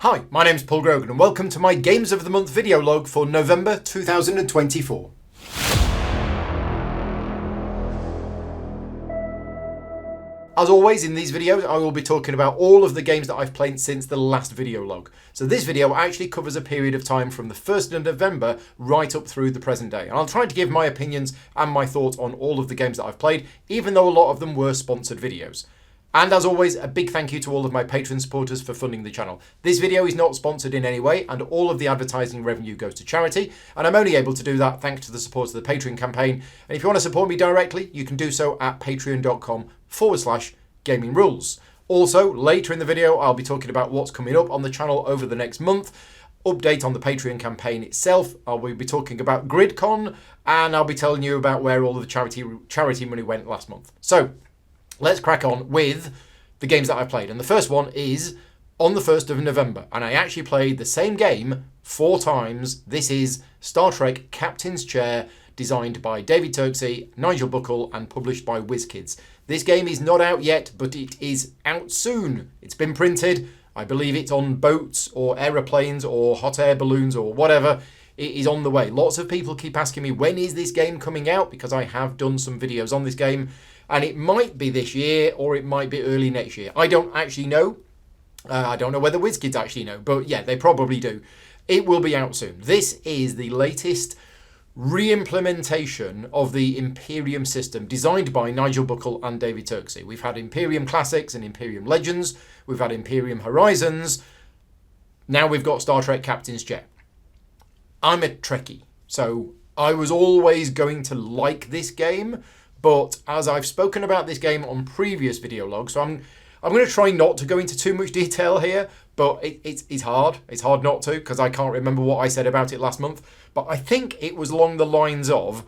Hi, my name's Paul Grogan and welcome to my Games of the Month video log for November 2024. As always, in these videos, I will be talking about all of the games that I've played since the last video log. So this video actually covers a period of time from the 1st of November right up through the present day. And I'll try to give my opinions and my thoughts on all of the games that I've played, even though a lot of them were sponsored videos. And as always, a big thank you to all of my Patreon supporters for funding the channel. This video is not sponsored in any way, and all of the advertising revenue goes to charity, and I'm only able to do that thanks to the support of the Patreon campaign. And if you want to support me directly, you can do so at patreon.com/gaming rules. Also, later in the video, I'll be talking about what's coming up on the channel over the next month, update on the Patreon campaign itself. I'll be talking about GridCon, and I'll be telling you about where all of the charity money went last month. So, let's crack on with the games that I played. And the first one is on the 1st of November. And I actually played the same game 4 times. This is Star Trek Captain's Chair, designed by David Turksey, Nigel Buckle, and published by WizKids. This game is not out yet, but it is out soon. It's been printed. I believe it's on boats or aeroplanes or hot air balloons or whatever. It is on the way. Lots of people keep asking me, when is this game coming out? Because I have done some videos on this game. And it might be this year or it might be early next year. I don't actually know. I don't know whether WizKids actually know. But yeah, they probably do. It will be out soon. This is the latest re-implementation of the Imperium system designed by Nigel Buckle and David Turksey. We've had Imperium Classics and Imperium Legends. We've had Imperium Horizons. Now we've got Star Trek Captain's Chair. I'm a Trekkie, so I was always going to like this game. But as I've spoken about this game on previous video logs, so I'm going to try not to go into too much detail here, but it's hard. It's hard not to, because I can't remember what I said about it last month. But I think it was along the lines of,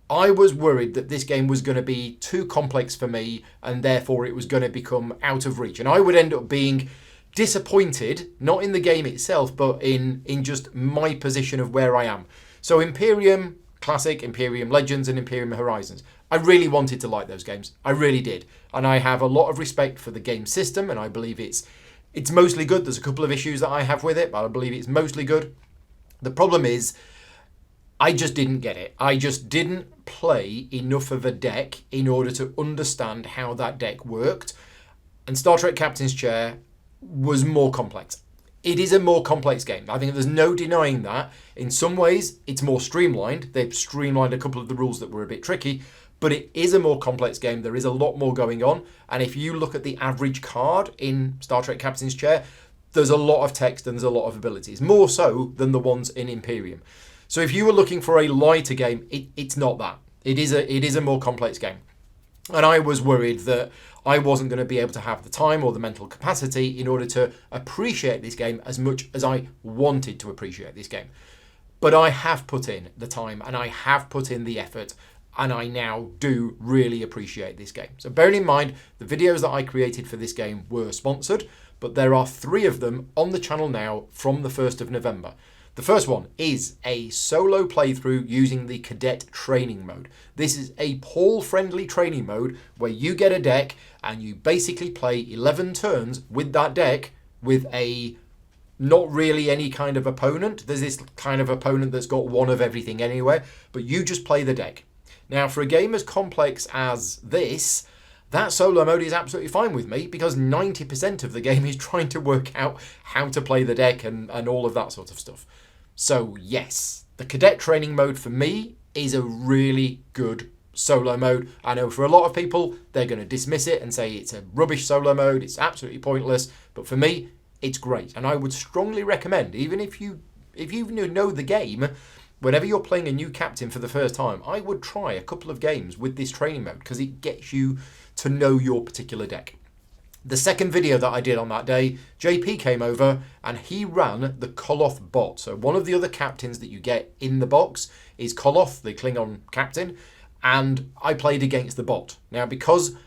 I was worried that this game was going to be too complex for me, and therefore it was going to become out of reach. And I would end up being disappointed, not in the game itself, but in just my position of where I am. So Imperium Classic, Imperium Legends, and Imperium Horizons. I really wanted to like those games. I really did. And I have a lot of respect for the game system, and I believe it's mostly good. There's a couple of issues that I have with it, but I believe it's mostly good. The problem is, I just didn't get it. I just didn't play enough of a deck in order to understand how that deck worked. And Star Trek Captain's Chair was more complex. It is a more complex game. I think there's no denying that. In some ways, it's more streamlined. They've streamlined a couple of the rules that were a bit tricky, but it is a more complex game. There is a lot more going on. And if you look at the average card in Star Trek Captain's Chair, there's a lot of text and there's a lot of abilities, more so than the ones in Imperium. So if you were looking for a lighter game, it's not that. It is a more complex game. And I was worried that I wasn't going to be able to have the time or the mental capacity in order to appreciate this game as much as I wanted to appreciate this game. But I have put in the time and I have put in the effort, and I now do really appreciate this game. So bearing in mind, the videos that I created for this game were sponsored, but there are 3 of them on the channel now from the 1st of November. The first one is a solo playthrough using the Cadet Training Mode. This is a Paul-friendly training mode where you get a deck and you basically play 11 turns with that deck with a not really any kind of opponent. There's this kind of opponent that's got one of everything anyway, but you just play the deck. Now, for a game as complex as this, that solo mode is absolutely fine with me because 90% of the game is trying to work out how to play the deck and all of that sort of stuff. So yes, the Cadet Training Mode for me is a really good solo mode. I know for a lot of people, they're going to dismiss it and say it's a rubbish solo mode, it's absolutely pointless, but for me, it's great. And I would strongly recommend, even if you know the game, whenever you're playing a new captain for the first time, I would try a couple of games with this training mode because it gets you to know your particular deck. The second video that I did on that day, JP came over and he ran the Koloth bot. So one of the other captains that you get in the box is Koloth, the Klingon captain, and I played against the bot. Now, because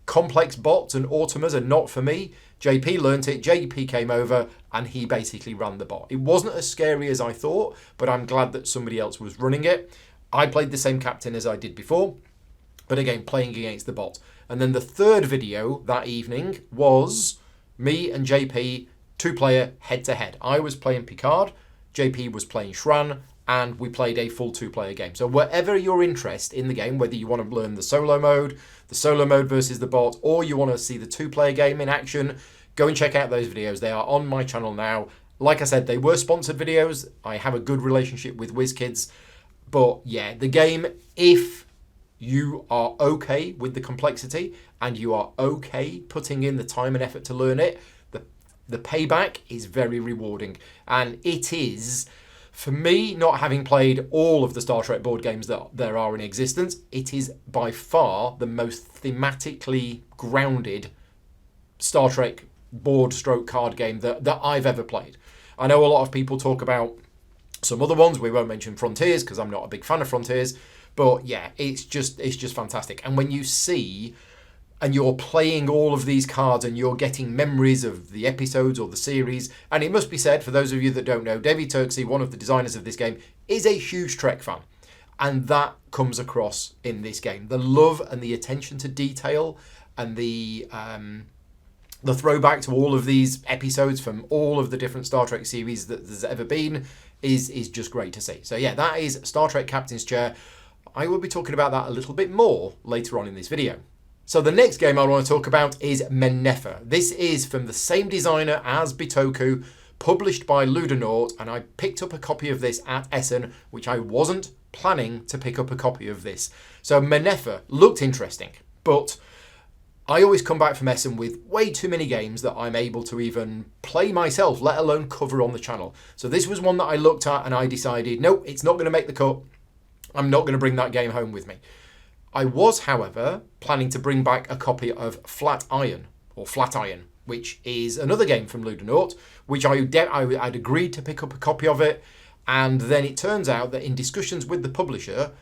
complex bots and automas are not for me, JP learnt it, JP came over, and he basically ran the bot. It wasn't as scary as I thought, but I'm glad that somebody else was running it. I played the same captain as I did before, but again, playing against the bot. And then the third video that evening was me and JP 2-player head-to-head. I was playing Picard, JP was playing Shran, and we played a full 2-player game. So whatever your interest in the game, whether you want to learn the solo mode versus the bot, or you want to see the 2-player game in action, go and check out those videos. They are on my channel now. Like I said, they were sponsored videos. I have a good relationship with WizKids. But yeah, the game, if you are okay with the complexity and you are okay putting in the time and effort to learn it, the payback is very rewarding. And it is, for me, not having played all of the Star Trek board games that there are in existence, it is by far the most thematically grounded Star Trek board stroke card game that I've ever played. I know a lot of people talk about some other ones. We won't mention Frontiers because I'm not a big fan of Frontiers. But yeah, it's just fantastic. And when you see and you're playing all of these cards and you're getting memories of the episodes or the series, and it must be said, for those of you that don't know, David Turksey, one of the designers of this game, is a huge Trek fan. And that comes across in this game. The love and the attention to detail and the throwback to all of these episodes from all of the different Star Trek series that there's ever been is just great to see. So yeah, that is Star Trek Captain's Chair. I will be talking about that a little bit more later on in this video. So the next game I want to talk about is Nefer. This is from the same designer as Bitoku, published by Ludonort, and I picked up a copy of this at Essen, which I wasn't planning to pick up a copy of this. So Nefer looked interesting, but I always come back from Essen with way too many games that I'm able to even play myself, let alone cover on the channel. So this was one that I looked at and I decided, nope, it's not going to make the cut. I'm not going to bring that game home with me. I was, however, planning to bring back a copy of Flatiron, which is another game from Ludonort, which I'd agreed to pick up a copy of it. And then it turns out that in discussions with the publisher,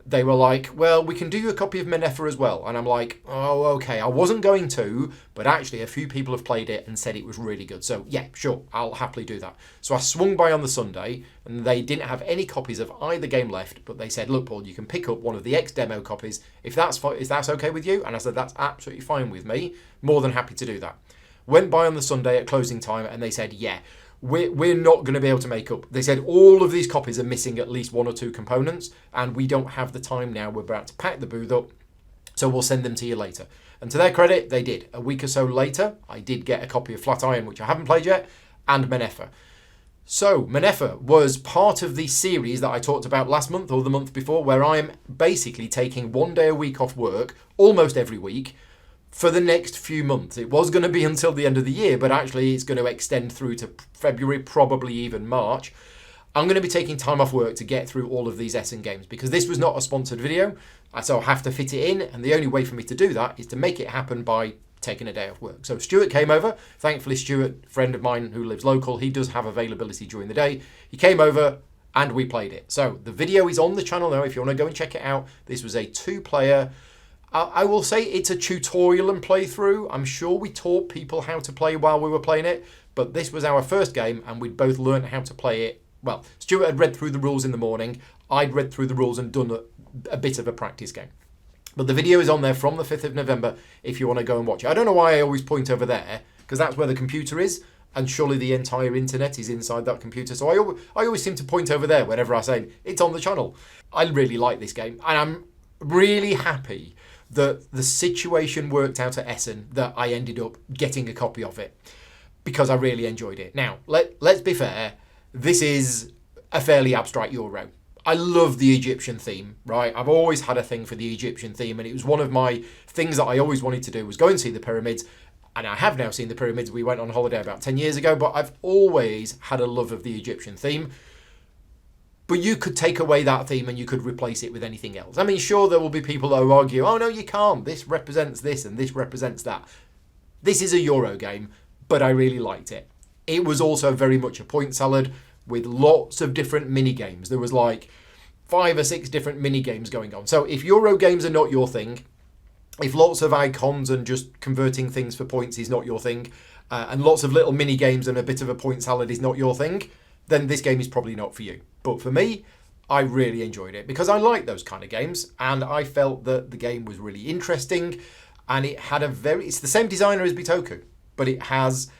they were like, well, we can do you a copy of Nefer as well. And I'm like, oh, okay. I wasn't going to, but actually a few people have played it and said it was really good. So yeah, sure, I'll happily do that. So I swung by on the Sunday and they didn't have any copies of either game left, but they said, look, Paul, you can pick up one of the X-demo copies if that's okay with you. And I said, that's absolutely fine with me. More than happy to do that. Went by on the Sunday at closing time and they said, yeah, we're not going to be able to make up. They said all of these copies are missing at least 1 or 2 components, and we don't have the time now. We're about to pack the booth up, so we'll send them to you later. And to their credit, they did. A week or so later, I did get a copy of Flatiron, which I haven't played yet, and Nefer. So Nefer was part of the series that I talked about last month or the month before, where I'm basically taking 1 day a week off work, almost every week, for the next few months. It was going to be until the end of the year, but actually it's going to extend through to February, probably even March. I'm going to be taking time off work to get through all of these Essen games because this was not a sponsored video, so I'll have to fit it in, and the only way for me to do that is to make it happen by taking a day off work. So Stuart came over. Thankfully, Stuart, friend of mine who lives local, he does have availability during the day. He came over and we played it. So the video is on the channel now if you want to go and check it out. This was a 2-player. I will say it's a tutorial and playthrough. I'm sure we taught people how to play while we were playing it, but this was our first game and we'd both learned how to play it. Well, Stuart had read through the rules in the morning. I'd read through the rules and done a bit of a practice game. But the video is on there from the 5th of November if you want to go and watch it. I don't know why I always point over there, because that's where the computer is, and surely the entire internet is inside that computer. So I always seem to point over there whenever I say it's on the channel. I really like this game, and I'm really happy that the situation worked out at Essen that I ended up getting a copy of it, because I really enjoyed it. Now, let's be fair, this is a fairly abstract Euro. I love the Egyptian theme, right? I've always had a thing for the Egyptian theme, and it was one of my things that I always wanted to do was go and see the pyramids, and I have now seen the pyramids. We went on holiday about 10 years ago, but I've always had a love of the Egyptian theme. But you could take away that theme and you could replace it with anything else. I mean, sure, there will be people that will argue, oh, no, you can't. This represents this and this represents that. This is a Euro game, but I really liked it. It was also very much a point salad with lots of different mini games. There was like 5 or 6 different mini games going on. So if Euro games are not your thing, if lots of icons and just converting things for points is not your thing, and lots of little mini games and a bit of a point salad is not your thing, then this game is probably not for you. But for me, I really enjoyed it because I like those kind of games, and I felt that the game was really interesting, and it had it's the same designer as Bitoku, but it has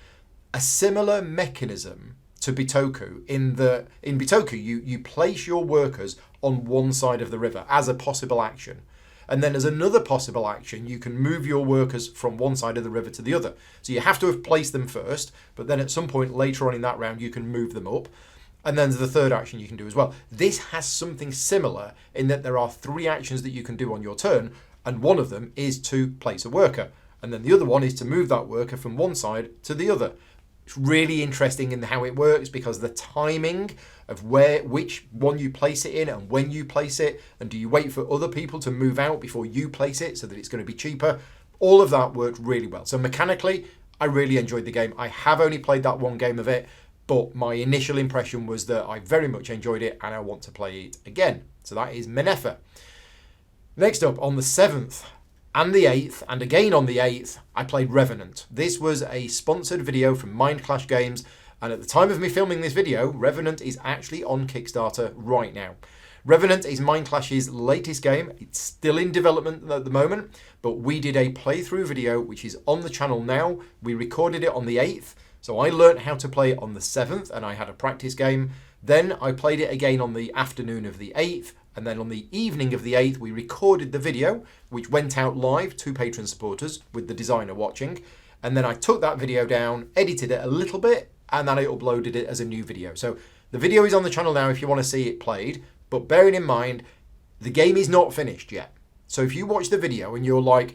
a similar mechanism to Bitoku. In Bitoku, you place your workers on one side of the river as a possible action. And then as another possible action, you can move your workers from one side of the river to the other. So you have to have placed them first, but then at some point later on in that round, you can move them up. And then there's the third action you can do as well. This has something similar in that there are 3 actions that you can do on your turn, and one of them is to place a worker. And then the other one is to move that worker from one side to the other. It's really interesting in how it works because the timing of which one you place it in and when you place it, and do you wait for other people to move out before you place it so that it's going to be cheaper, all of that worked really well. So mechanically, I really enjoyed the game. I have only played that one game of it, but my initial impression was that I very much enjoyed it and I want to play it again. So that is Nefer. Next up, on the 7th and the 8th, and again on the 8th, I played Revenant. This was a sponsored video from Mind Clash Games, and at the time of me filming this video, Revenant is actually on Kickstarter right now. Revenant is Mind Clash's latest game. It's still in development at the moment, but we did a playthrough video which is on the channel now. We recorded it on the 8th, so I learnt how to play it on the 7th, and I had a practice game. Then I played it again on the afternoon of the 8th, and then on the evening of the 8th, we recorded the video, which went out live to Patreon supporters with the designer watching. And then I took that video down, edited it a little bit, and then I uploaded it as a new video. So the video is on the channel now if you want to see it played, but bearing in mind, the game is not finished yet. So if you watch the video and you're like,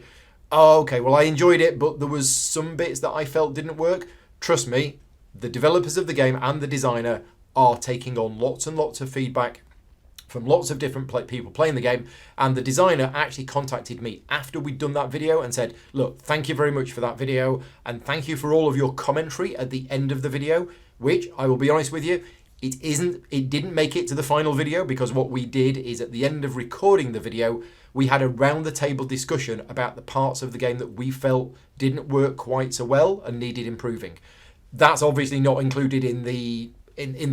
oh, okay, well, I enjoyed it, but there was some bits that I felt didn't work, trust me, the developers of the game and the designer are taking on lots and lots of feedback from lots of different people playing the game, and the designer actually contacted me after we'd done that video and said, look, thank you very much for that video, and thank you for all of your commentary at the end of the video, which, I will be honest with you, it didn't make it to the final video, because what we did is at the end of recording the video, we had a round the table discussion about the parts of the game that we felt didn't work quite so well and needed improving. That's obviously not included in the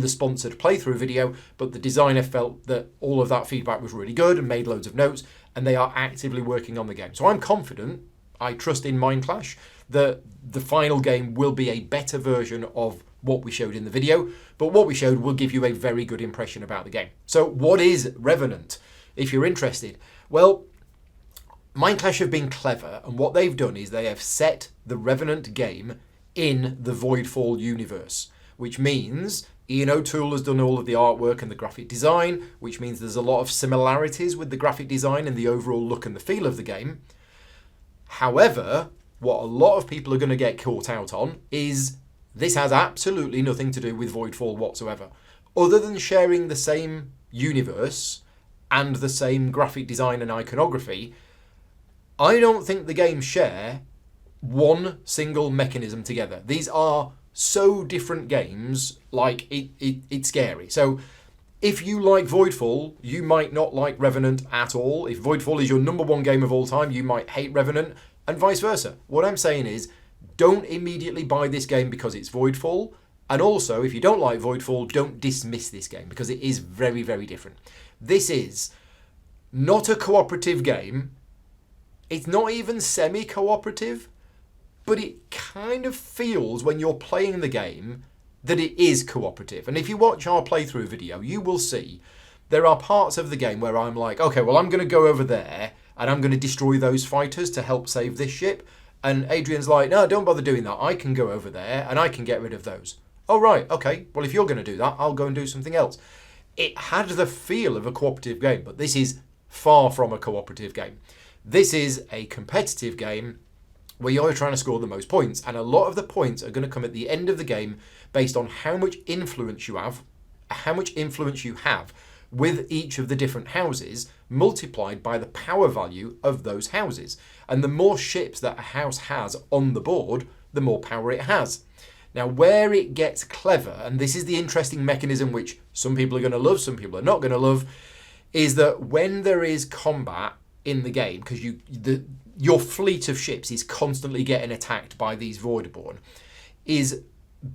sponsored playthrough video, but the designer felt that all of that feedback was really good and made loads of notes, and they are actively working on the game. So I'm confident, I trust in Mind Clash, that the final game will be a better version of what we showed in the video, but what we showed will give you a very good impression about the game. So what is Revenant, if you're interested? Well, Mind Clash have been clever, and what they've done is they have set the Revenant game in the Voidfall universe, which means Ian O'Toole has done all of the artwork and the graphic design, which means there's a lot of similarities with the graphic design and the overall look and the feel of the game. However, what a lot of people are going to get caught out on is this has absolutely nothing to do with Voidfall whatsoever. Other than sharing the same universe and the same graphic design and iconography, I don't think the games share one single mechanism together. These are so different games, like it's scary. So if you like Voidfall, you might not like Revenant at all. If Voidfall is your number one game of all time, you might hate Revenant, and vice versa. What I'm saying is, don't immediately buy this game because it's Voidfall, and also, if you don't like Voidfall, don't dismiss this game, because it is very, very different. This is not a cooperative game. It's not even semi-cooperative, but it kind of feels when you're playing the game that it is cooperative. And if you watch our playthrough video, you will see there are parts of the game where I'm like, okay, well, I'm going to go over there and I'm going to destroy those fighters to help save this ship. And Adrian's like, no, don't bother doing that. I can go over there and I can get rid of those. Oh, right, okay. Well, if you're going to do that, I'll go and do something else. It had the feel of a cooperative game, but this is far from a cooperative game. This is a competitive game where you're trying to score the most points, and a lot of the points are going to come at the end of the game based on how much influence you have with each of the different houses, multiplied by the power value of those houses. And the more ships that a house has on the board, the more power it has. Now, where it gets clever, and this is the interesting mechanism which some people are going to love, some people are not going to love, is that when there is combat in the game, because your fleet of ships is constantly getting attacked by these Voidborn, is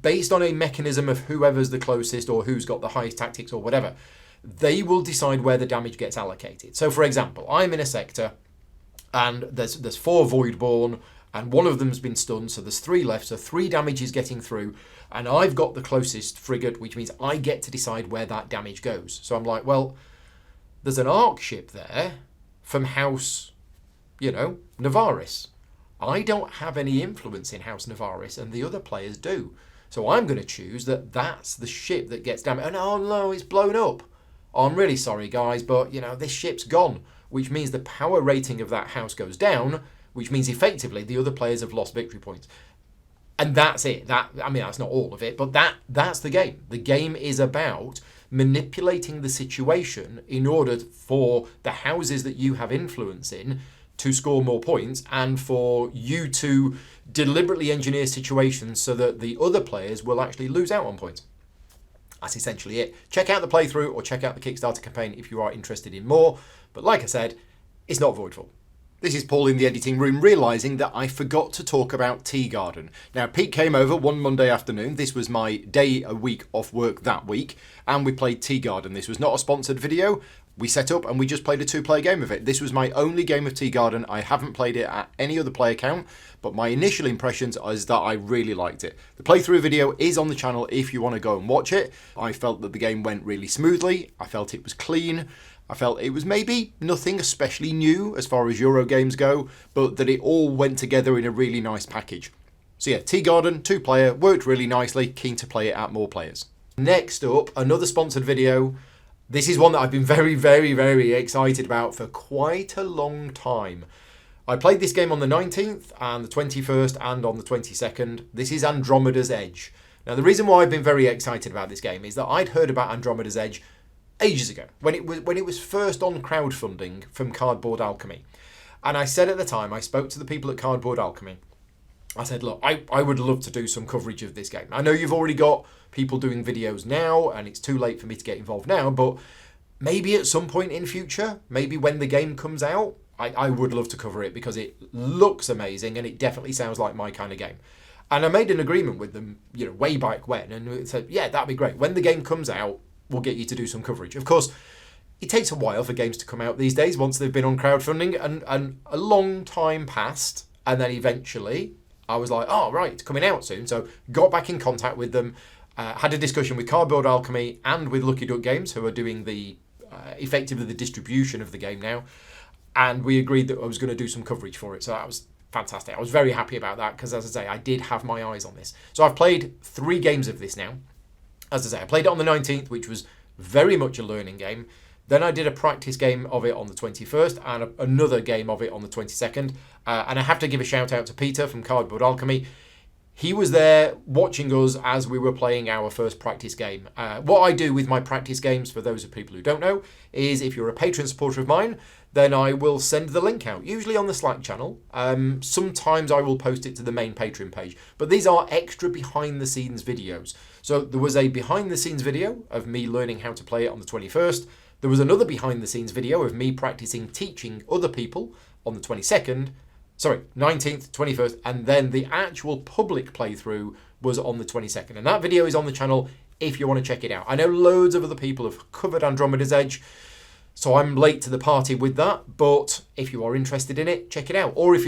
based on a mechanism of whoever's the closest or who's got the highest tactics or whatever. They will decide where the damage gets allocated. So, for example, I'm in a sector and there's 4 Voidborn and one of them's been stunned, so there's 3 left, so 3 damage is getting through, and I've got the closest frigate, which means I get to decide where that damage goes. So I'm like, well, there's an arc ship there from House, Navaris. I don't have any influence in House Navaris, and the other players do. So I'm going to choose that that's the ship that gets damaged. And oh no, it's blown up. Oh, I'm really sorry, guys, but, this ship's gone, which means the power rating of that house goes down, which means effectively the other players have lost victory points. And that's it. That's not all of it, but that's the game. The game is about manipulating the situation in order for the houses that you have influence in to score more points, and for you to deliberately engineer situations so that the other players will actually lose out on points. That's essentially it. Check out the playthrough or check out the Kickstarter campaign if you are interested in more. But like I said, it's not voidful. This is Paul in the editing room, realising that I forgot to talk about Tea Garden. Now, Pete came over one Monday afternoon. This was my day a week off work that week, and we played Tea Garden. This was not a sponsored video. We set up and we just played a 2-player game of it. This was my only game of Tea Garden. I haven't played it at any other player count, but my initial impressions is that I really liked it. The playthrough video is on the channel if you want to go and watch it. I felt that the game went really smoothly. I felt it was clean. I felt it was maybe nothing especially new as far as Euro games go, but that it all went together in a really nice package. So yeah, Tea Garden, 2-player, worked really nicely, keen to play it at more players. Next up, another sponsored video. This is one that I've been very, very, very excited about for quite a long time. I played this game on the 19th and the 21st and on the 22nd. This is Andromeda's Edge. Now, the reason why I've been very excited about this game is that I'd heard about Andromeda's Edge ages ago, when it was first on crowdfunding from Cardboard Alchemy. And I said at the time, I spoke to the people at Cardboard Alchemy. I said, look, I would love to do some coverage of this game. I know you've already got people doing videos now, and it's too late for me to get involved now, but maybe at some point in future, maybe when the game comes out, I would love to cover it because it looks amazing and it definitely sounds like my kind of game. And I made an agreement with them, way back when, and it said, yeah, that'd be great. When the game comes out, we'll get you to do some coverage. Of course, it takes a while for games to come out these days once they've been on crowdfunding, and a long time passed, and then eventually I was like, oh, right, it's coming out soon. So got back in contact with them, had a discussion with Cardboard Alchemy and with Lucky Duck Games, who are doing effectively the distribution of the game now. And we agreed that I was going to do some coverage for it. So that was fantastic. I was very happy about that because, as I say, I did have my eyes on this. So I've played 3 games of this now. As I say, I played it on the 19th, which was very much a learning game. Then I did a practice game of it on the 21st and another game of it on the 22nd. And I have to give a shout out to Peter from Cardboard Alchemy. He was there watching us as we were playing our first practice game. What I do with my practice games, for those of people who don't know, is if you're a Patreon supporter of mine, then I will send the link out, usually on the Slack channel. Sometimes I will post it to the main Patreon page. But these are extra behind-the-scenes videos. So there was a behind-the-scenes video of me learning how to play it on the 21st. There was another behind-the-scenes video of me practicing teaching other people on the 19th, 21st, and then the actual public playthrough was on the 22nd. And that video is on the channel if you want to check it out. I know loads of other people have covered Andromeda's Edge, so I'm late to the party with that, but if you are interested in it, check it out. Or if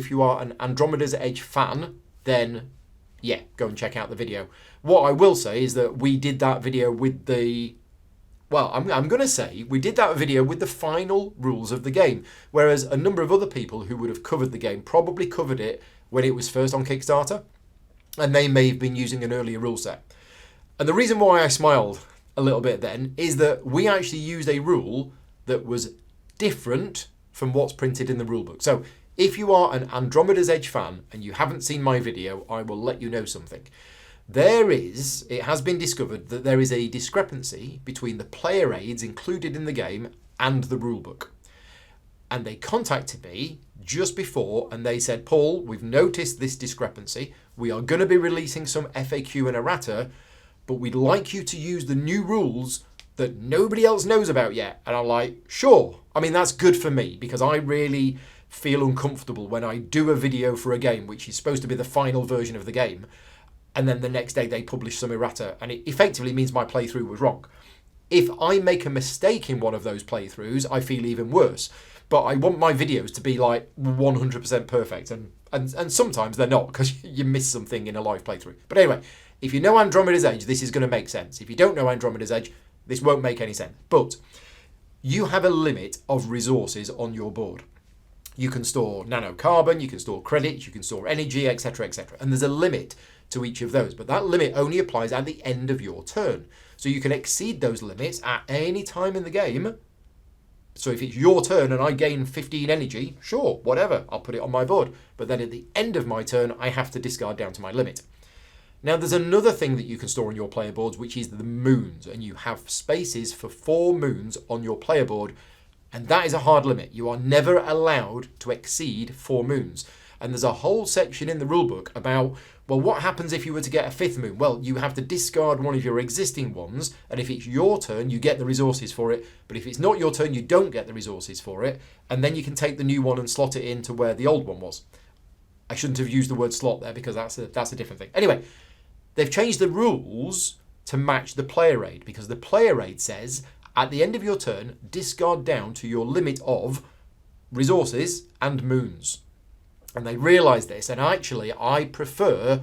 you are an Andromeda's Edge fan, then yeah, go and check out the video. What I will say is that we did that video with the... Well, I'm going to say we did that video with the final rules of the game, whereas a number of other people who would have covered the game probably covered it when it was first on Kickstarter, and they may have been using an earlier rule set. And the reason why I smiled a little bit then is that we actually used a rule that was different from what's printed in the rulebook. So if you are an Andromeda's Edge fan and you haven't seen my video, I will let you know something. It has been discovered that there is a discrepancy between the player aids included in the game and the rulebook. And they contacted me just before and they said, Paul, we've noticed this discrepancy. We are going to be releasing some FAQ and errata, but we'd like you to use the new rules that nobody else knows about yet. And I'm like, sure. I mean, that's good for me because I really feel uncomfortable when I do a video for a game, which is supposed to be the final version of the game, and then the next day they publish some errata, and it effectively means my playthrough was wrong. If I make a mistake in one of those playthroughs, I feel even worse. but I want my videos to be like 100% perfect, and sometimes they're not because you miss something in a live playthrough. But anyway, if you know Andromeda's Edge, this is going to make sense. If you don't know Andromeda's Edge, this won't make any sense. But you have a limit of resources on your board. You can store nanocarbon, you can store credits, you can store energy, etc., etc. And there's a limit to each of those, but that limit only applies at the end of your turn. So you can exceed those limits at any time in the game. So if it's your turn and I gain 15 energy, sure, whatever, I'll put it on my board. But then at the end of my turn, I have to discard down to my limit. Now there's another thing that you can store on your player boards, which is the moons, and you have spaces for 4 moons on your player board, and that is a hard limit. You are never allowed to exceed 4 moons. And there's a whole section in the rulebook about, well, what happens if you were to get a 5th moon? Well, you have to discard one of your existing ones, and if it's your turn, you get the resources for it. But if it's not your turn, you don't get the resources for it, and then you can take the new one and slot it into where the old one was. I shouldn't have used the word slot there because that's a different thing. Anyway, they've changed the rules to match the player aid, because the player aid says at the end of your turn, discard down to your limit of resources and moons. And they realised this, and actually I prefer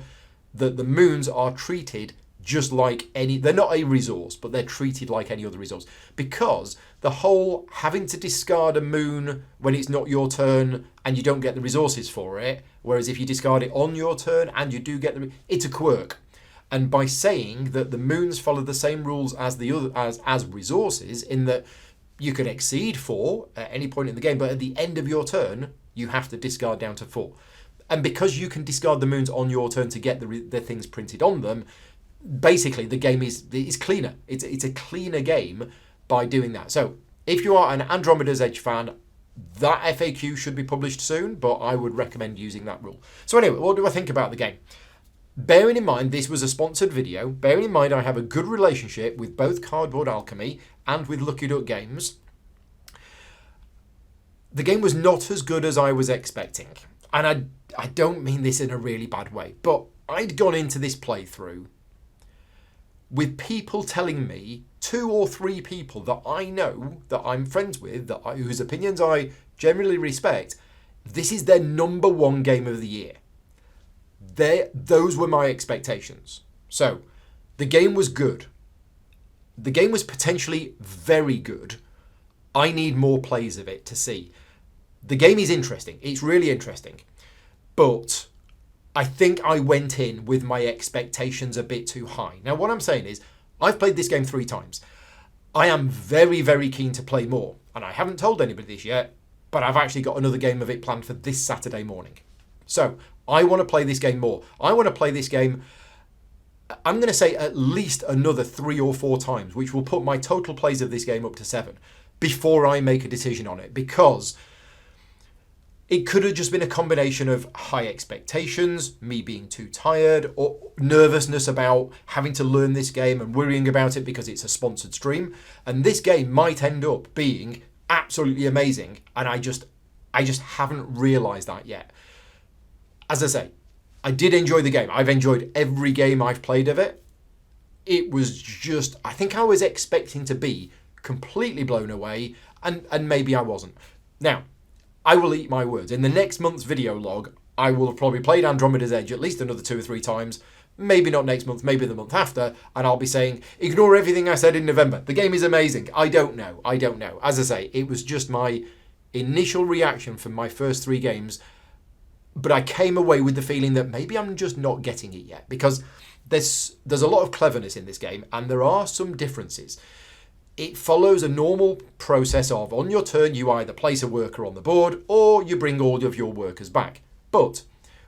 that the moons are treated just like they're not a resource, but they're treated like any other resource. Because the whole having to discard a moon when it's not your turn and you don't get the resources for it, whereas if you discard it on your turn and you do get it's a quirk. And by saying that the moons follow the same rules as the other as resources, in that you can exceed 4 at any point in the game, but at the end of your turn, you have to discard down to 4. And because you can discard the moons on your turn to get the things printed on them, basically the game is cleaner. It's a cleaner game by doing that. So if you are an Andromeda's Edge fan, that FAQ should be published soon, but I would recommend using that rule. So anyway, what do I think about the game? Bearing in mind this was a sponsored video, bearing in mind I have a good relationship with both Cardboard Alchemy and with Lucky Duck Games, the game was not as good as I was expecting. And I don't mean this in a really bad way, but I'd gone into this playthrough with people telling me, 2 or 3 people that I know, that I'm friends with, whose opinions I generally respect, this is their number 1 game of the year. Those were my expectations. So, the game was good. The game was potentially very good. I need more plays of it to see. The game is interesting. It's really interesting. But I think I went in with my expectations a bit too high. Now, what I'm saying is, I've played this game 3 times. I am very, very keen to play more. And I haven't told anybody this yet, but I've actually got another game of it planned for this Saturday morning. So, I want to play this game more. I want to play this game, I'm going to say at least another 3 or 4 times, which will put my total plays of this game up to 7 before I make a decision on it, because it could have just been a combination of high expectations, me being too tired, or nervousness about having to learn this game and worrying about it because it's a sponsored stream. And this game might end up being absolutely amazing, and I just haven't realised that yet. As I say, I did enjoy the game. I've enjoyed every game I've played of it. It was just, I think I was expecting to be completely blown away, and maybe I wasn't. Now, I will eat my words. In the next month's video log, I will have probably played Andromeda's Edge at least another 2 or 3 times. Maybe not next month, maybe the month after, and I'll be saying, ignore everything I said in November. The game is amazing. I don't know. As I say, it was just my initial reaction from my first 3 games, but I came away with the feeling that maybe I'm just not getting it yet, because there's a lot of cleverness in this game, and there are some differences. It follows a normal process of, on your turn, you either place a worker on the board, or you bring all of your workers back. But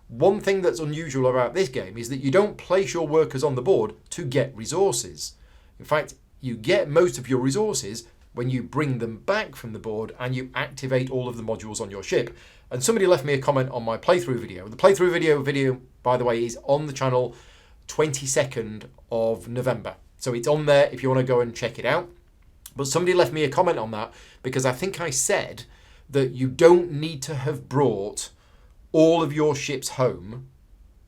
one thing that's unusual about this game is that you don't place your workers on the board to get resources. In fact, you get most of your resources when you bring them back from the board and you activate all of the modules on your ship. And somebody left me a comment on my playthrough video. The playthrough video, by the way, is on the channel 22nd of November. So it's on there if you want to go and check it out. But somebody left me a comment on that because I think I said that you don't need to have brought all of your ships home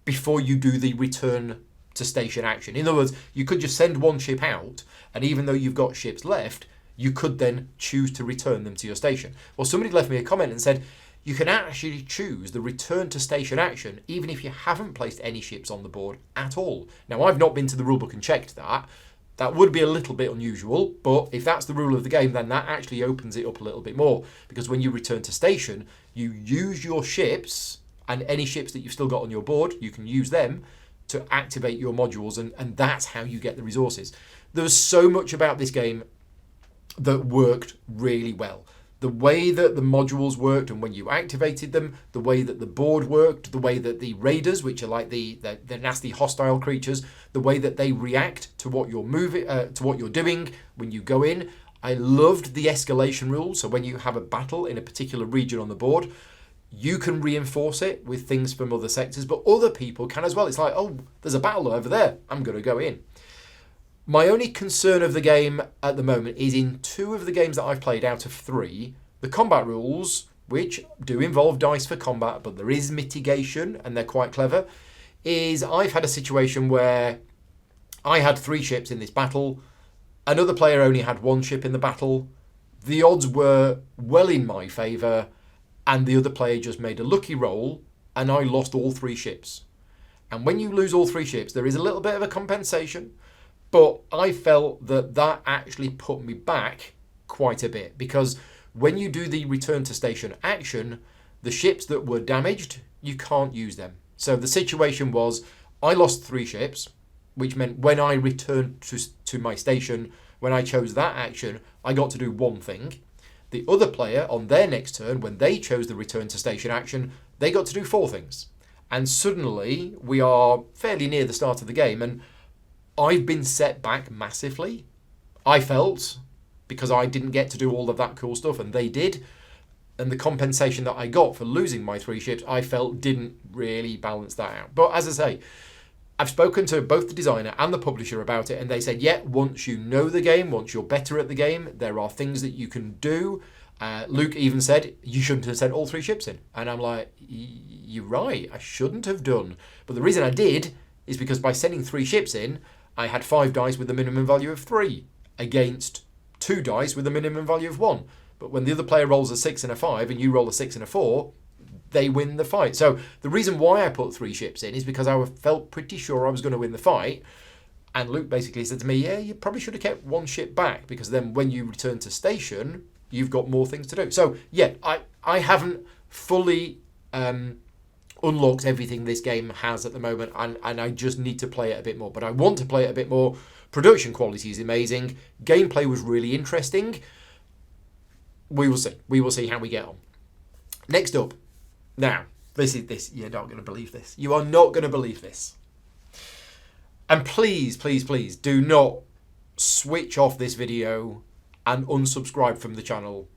before you do the return to station action. In other words, you could just send one ship out, and even though you've got ships left, you could then choose to return them to your station. Well, somebody left me a comment and said, you can actually choose the return to station action even if you haven't placed any ships on the board at all. Now, I've not been to the rulebook and checked that. That would be a little bit unusual, but if that's the rule of the game, then that actually opens it up a little bit more. Because when you return to station, you use your ships, and any ships that you've still got on your board, you can use them to activate your modules, and that's how you get the resources. There was so much about this game that worked really well. The way that the modules worked and when you activated them, the way that the board worked, the way that the raiders, which are like the nasty hostile creatures, the way that they react to what you're moving, to what you're doing when you go in. I loved the escalation rules. So when you have a battle in a particular region on the board, you can reinforce it with things from other sectors, but other people can as well. It's like, oh, there's a battle over there, I'm going to go in. My only concern of the game at the moment is in 2 of the games that I've played out of 3, the combat rules, which do involve dice for combat, but there is mitigation and they're quite clever, is I've had a situation where I had 3 ships in this battle, another player only had 1 ship in the battle, the odds were well in my favour, and the other player just made a lucky roll, and I lost all 3 ships. And when you lose all 3 ships, there is a little bit of a compensation, but I felt that that actually put me back quite a bit, because when you do the return to station action, the ships that were damaged, you can't use them. So the situation was, I lost 3 ships, which meant when I returned to my station, when I chose that action, I got to do 1 thing. The other player, on their next turn, when they chose the return to station action, they got to do 4 things. And suddenly, we are fairly near the start of the game, and I've been set back massively, I felt, because I didn't get to do all of that cool stuff, and they did. And the compensation that I got for losing my 3 ships, I felt didn't really balance that out. But as I say, I've spoken to both the designer and the publisher about it, and they said, yeah, once you know the game, once you're better at the game, there are things that you can do. Luke even said, you shouldn't have sent all 3 ships in. And I'm like, you're right, I shouldn't have done. But the reason I did is because by sending 3 ships in, I had 5 dice with a minimum value of 3 against 2 dice with a minimum value of 1. But when the other player rolls a 6 and a 5 and you roll a 6 and a 4, they win the fight. So the reason why I put 3 ships in is because I felt pretty sure I was going to win the fight. And Luke basically said to me, yeah, you probably should have kept 1 ship back, because then when you return to station, you've got more things to do. So yeah, I haven't fully unlocked everything this game has at the moment, and I just need to play it a bit more. But I want to play it a bit more. Production quality is amazing. Gameplay was really interesting. We will see. We will see how we get on. Next up. Now, this. You're not going to believe this. You are not going to believe this. And please, please, please do not switch off this video and unsubscribe from the channel,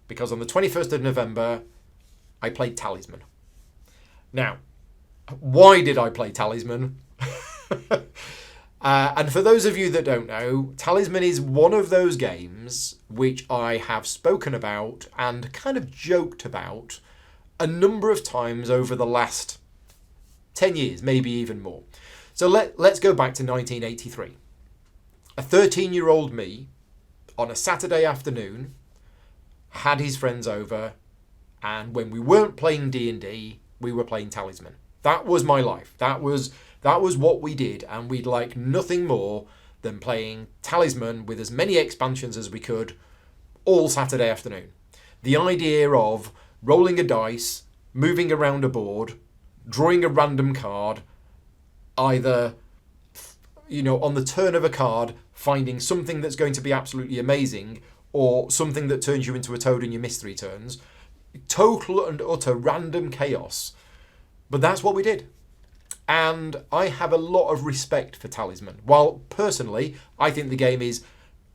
because on the 21st of November, I played Talisman. Now, why did I play Talisman? And for those of you that don't know, Talisman is one of those games which I have spoken about and kind of joked about a number of times over the last 10 years, maybe even more. So let's go back to 1983. A 13-year-old me, on a Saturday afternoon, had his friends over, and when we weren't playing D&D, we were playing Talisman. That was my life. That was what we did, and we'd like nothing more than playing Talisman with as many expansions as we could all Saturday afternoon. The idea of rolling a dice, moving around a board, drawing a random card, either, on the turn of a card, finding something that's going to be absolutely amazing, or something that turns you into a toad and you miss 3 turns. Total and utter random chaos. But that's what we did. And I have a lot of respect for Talisman. While personally, I think the game is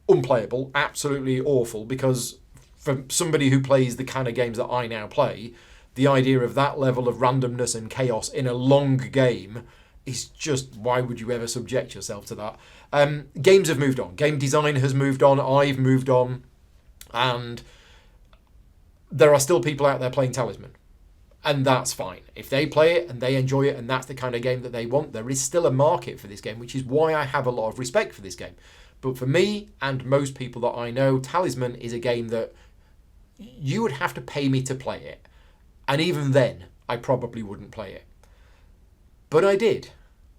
unplayable, absolutely awful, because for somebody who plays the kind of games that I now play, the idea of that level of randomness and chaos in a long game is just, why would you ever subject yourself to that? Games have moved on. Game design has moved on. I've moved on. And there are still people out there playing Talisman. And that's fine. If they play it and they enjoy it and that's the kind of game that they want, there is still a market for this game, which is why I have a lot of respect for this game. But for me and most people that I know, Talisman is a game that you would have to pay me to play it. And even then, I probably wouldn't play it. But I did.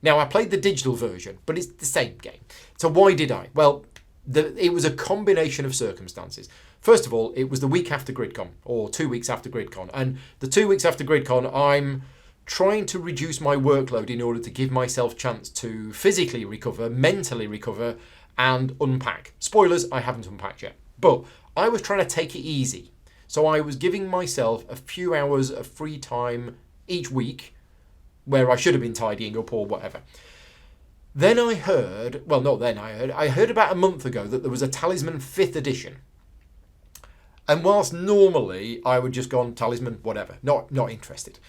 Now, I played the digital version, but it's the same game. So why did I? Well, it was a combination of circumstances. First of all, it was the week after GridCon, or 2 weeks after GridCon. And the 2 weeks after GridCon, I'm trying to reduce my workload in order to give myself a chance to physically recover, mentally recover, and unpack. Spoilers, I haven't unpacked yet. But I was trying to take it easy. So I was giving myself a few hours of free time each week where I should have been tidying up or whatever. Then I heard, well, not then I heard about a month ago that there was a Talisman 5th edition. And whilst normally I would just go on Talisman, whatever, not interested.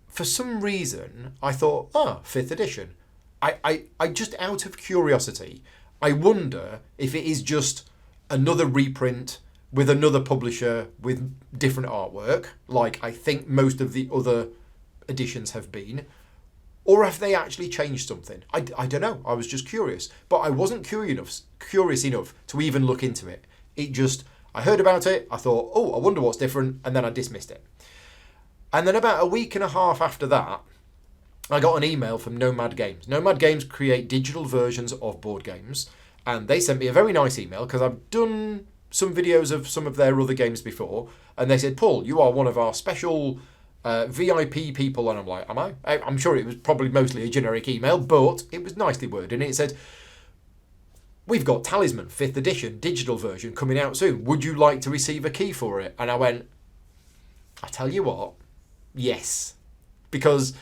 For some reason, I thought, 5th edition. I just out of curiosity, I wonder if it is just another reprint with another publisher with different artwork, like I think most of the other editions have been, or have they actually changed something? I don't know. I was just curious. But I wasn't curious enough to even look into it. I heard about it, I thought, I wonder what's different, and then I dismissed it. And then about a week and a half after that, I got an email from Nomad Games. Nomad Games create digital versions of board games, and they sent me a very nice email because I've done some videos of some of their other games before, and they said, Paul, you are one of our special VIP people. And I'm like, am I? I'm sure it was probably mostly a generic email, but it was nicely worded, and it said, we've got Talisman 5th edition digital version coming out soon. Would you like to receive a key for it? And I went, I tell you what, yes. Because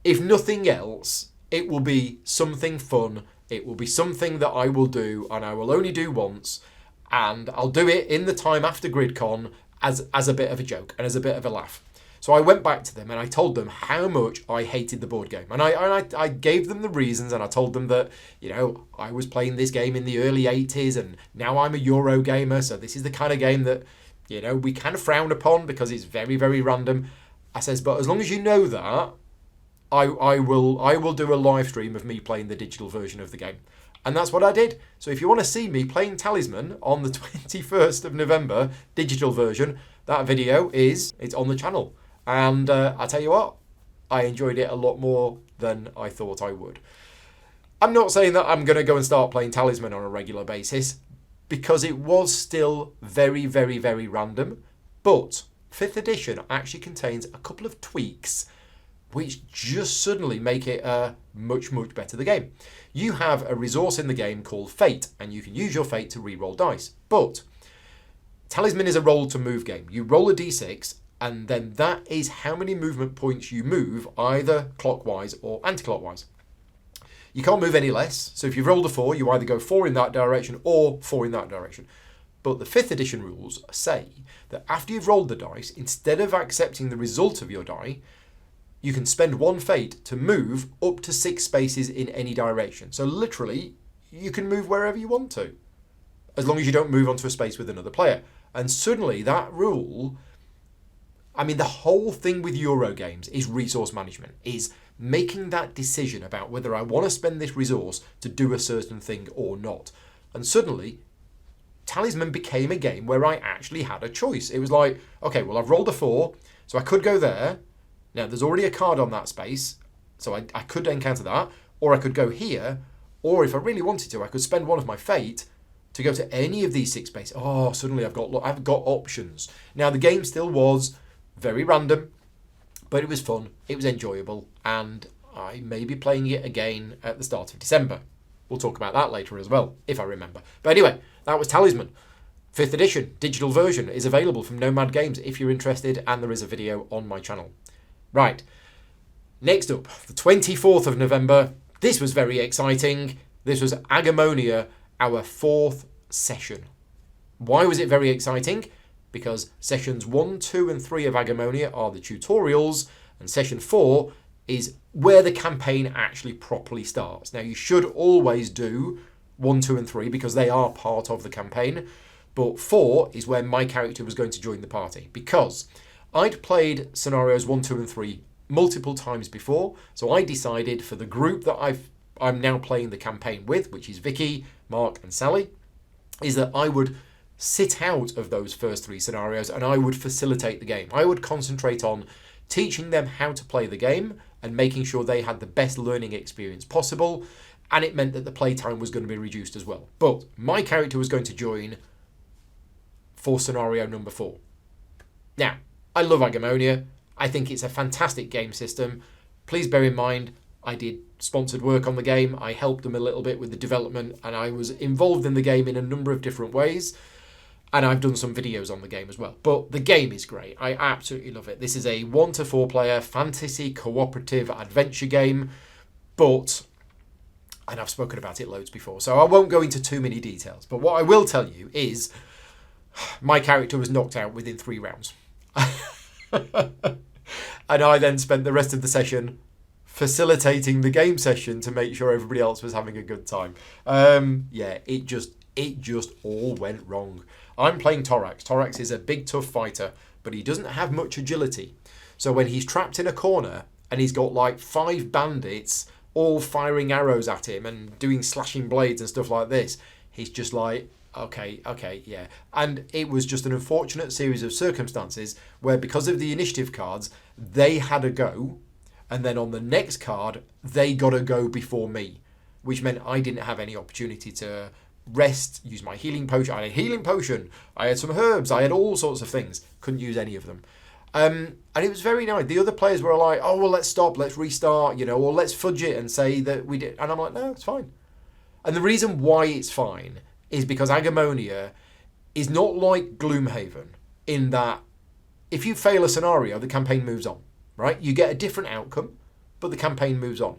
if nothing else, it will be something fun. It will be something that I will do, and I will only do once. And I'll do it in the time after GridCon as a bit of a joke and as a bit of a laugh. So I went back to them and I told them how much I hated the board game. And I gave them the reasons, and I told them that, I was playing this game in the early 80s and now I'm a Euro gamer. So this is the kind of game that, we kind of frown upon because it's very, very random. I says, but as long as you know that, I will do a live stream of me playing the digital version of the game. And that's what I did. So if you want to see me playing Talisman on the 21st of November, digital version, that video it's on the channel. And I tell you what, I enjoyed it a lot more than I thought I would. I'm not saying that I'm going to go and start playing Talisman on a regular basis, because it was still very, very, very random. But 5th edition actually contains a couple of tweaks which just suddenly make it much, much better the game. You have a resource in the game called Fate, and you can use your Fate to re-roll dice. But Talisman is a roll to move game. You roll a d6, and then that is how many movement points you move, either clockwise or anti-clockwise. You can't move any less, so if you've rolled a 4, you either go 4 in that direction or 4 in that direction. But the 5th edition rules say that after you've rolled the dice, instead of accepting the result of your die, you can spend 1 fate to move up to 6 spaces in any direction. So literally, you can move wherever you want to, as long as you don't move onto a space with another player. And suddenly that rule, the whole thing with Euro games is resource management, is making that decision about whether I want to spend this resource to do a certain thing or not. And suddenly, Talisman became a game where I actually had a choice. It was like, okay, well, I've rolled a 4, so I could go there. Now, there's already a card on that space, so I could encounter that, or I could go here, or if I really wanted to, I could spend 1 of my fate to go to any of these 6 spaces. Oh, suddenly I've got options. Now, the game still was very random, but it was fun, it was enjoyable, and I may be playing it again at the start of December. We'll talk about that later as well, if I remember. But anyway, that was Talisman. 5th edition, digital version, is available from Nomad Games if you're interested, and there is a video on my channel. Right, next up, the 24th of November. This was very exciting. This was Agemonia, our 4th session. Why was it very exciting? Because sessions 1, 2 and 3 of Agemonia are the tutorials, and session 4 is where the campaign actually properly starts. Now, you should always do 1, 2 and 3 because they are part of the campaign, but 4 is where my character was going to join the party, because I'd played scenarios 1, 2 and 3 multiple times before, so I decided for the group that I'm now playing the campaign with, which is Vicky, Mark and Sally, is that I would sit out of those first 3 scenarios and I would facilitate the game. I would concentrate on teaching them how to play the game and making sure they had the best learning experience possible, and it meant that the playtime was going to be reduced as well. But my character was going to join for scenario number 4. Now, I love Agemonia. I think it's a fantastic game system. Please bear in mind, I did sponsored work on the game. I helped them a little bit with the development, and I was involved in the game in a number of different ways. And I've done some videos on the game as well. But the game is great. I absolutely love it. This is a 1 to 4 player fantasy cooperative adventure game. But, and I've spoken about it loads before, so I won't go into too many details. But what I will tell you is my character was knocked out within 3 rounds. And I then spent the rest of the session facilitating the game session to make sure everybody else was having a good time. Yeah, it just all went wrong. I'm playing Torax. Torax is a big, tough fighter, but he doesn't have much agility. So when he's trapped in a corner and he's got like 5 bandits all firing arrows at him and doing slashing blades and stuff like this, he's just like, okay, yeah. And it was just an unfortunate series of circumstances where, because of the initiative cards, they had a go, and then on the next card, they got a go before me, which meant I didn't have any opportunity to rest, use my healing potion. I had a healing potion, I had some herbs, I had all sorts of things. Couldn't use any of them. And it was very nice. The other players were like, oh, well, let's stop, let's restart, or let's fudge it and say that we did. And I'm like, no, it's fine. And the reason why it's fine is because Agemonia is not like Gloomhaven in that if you fail a scenario, the campaign moves on, right? You get a different outcome, but the campaign moves on.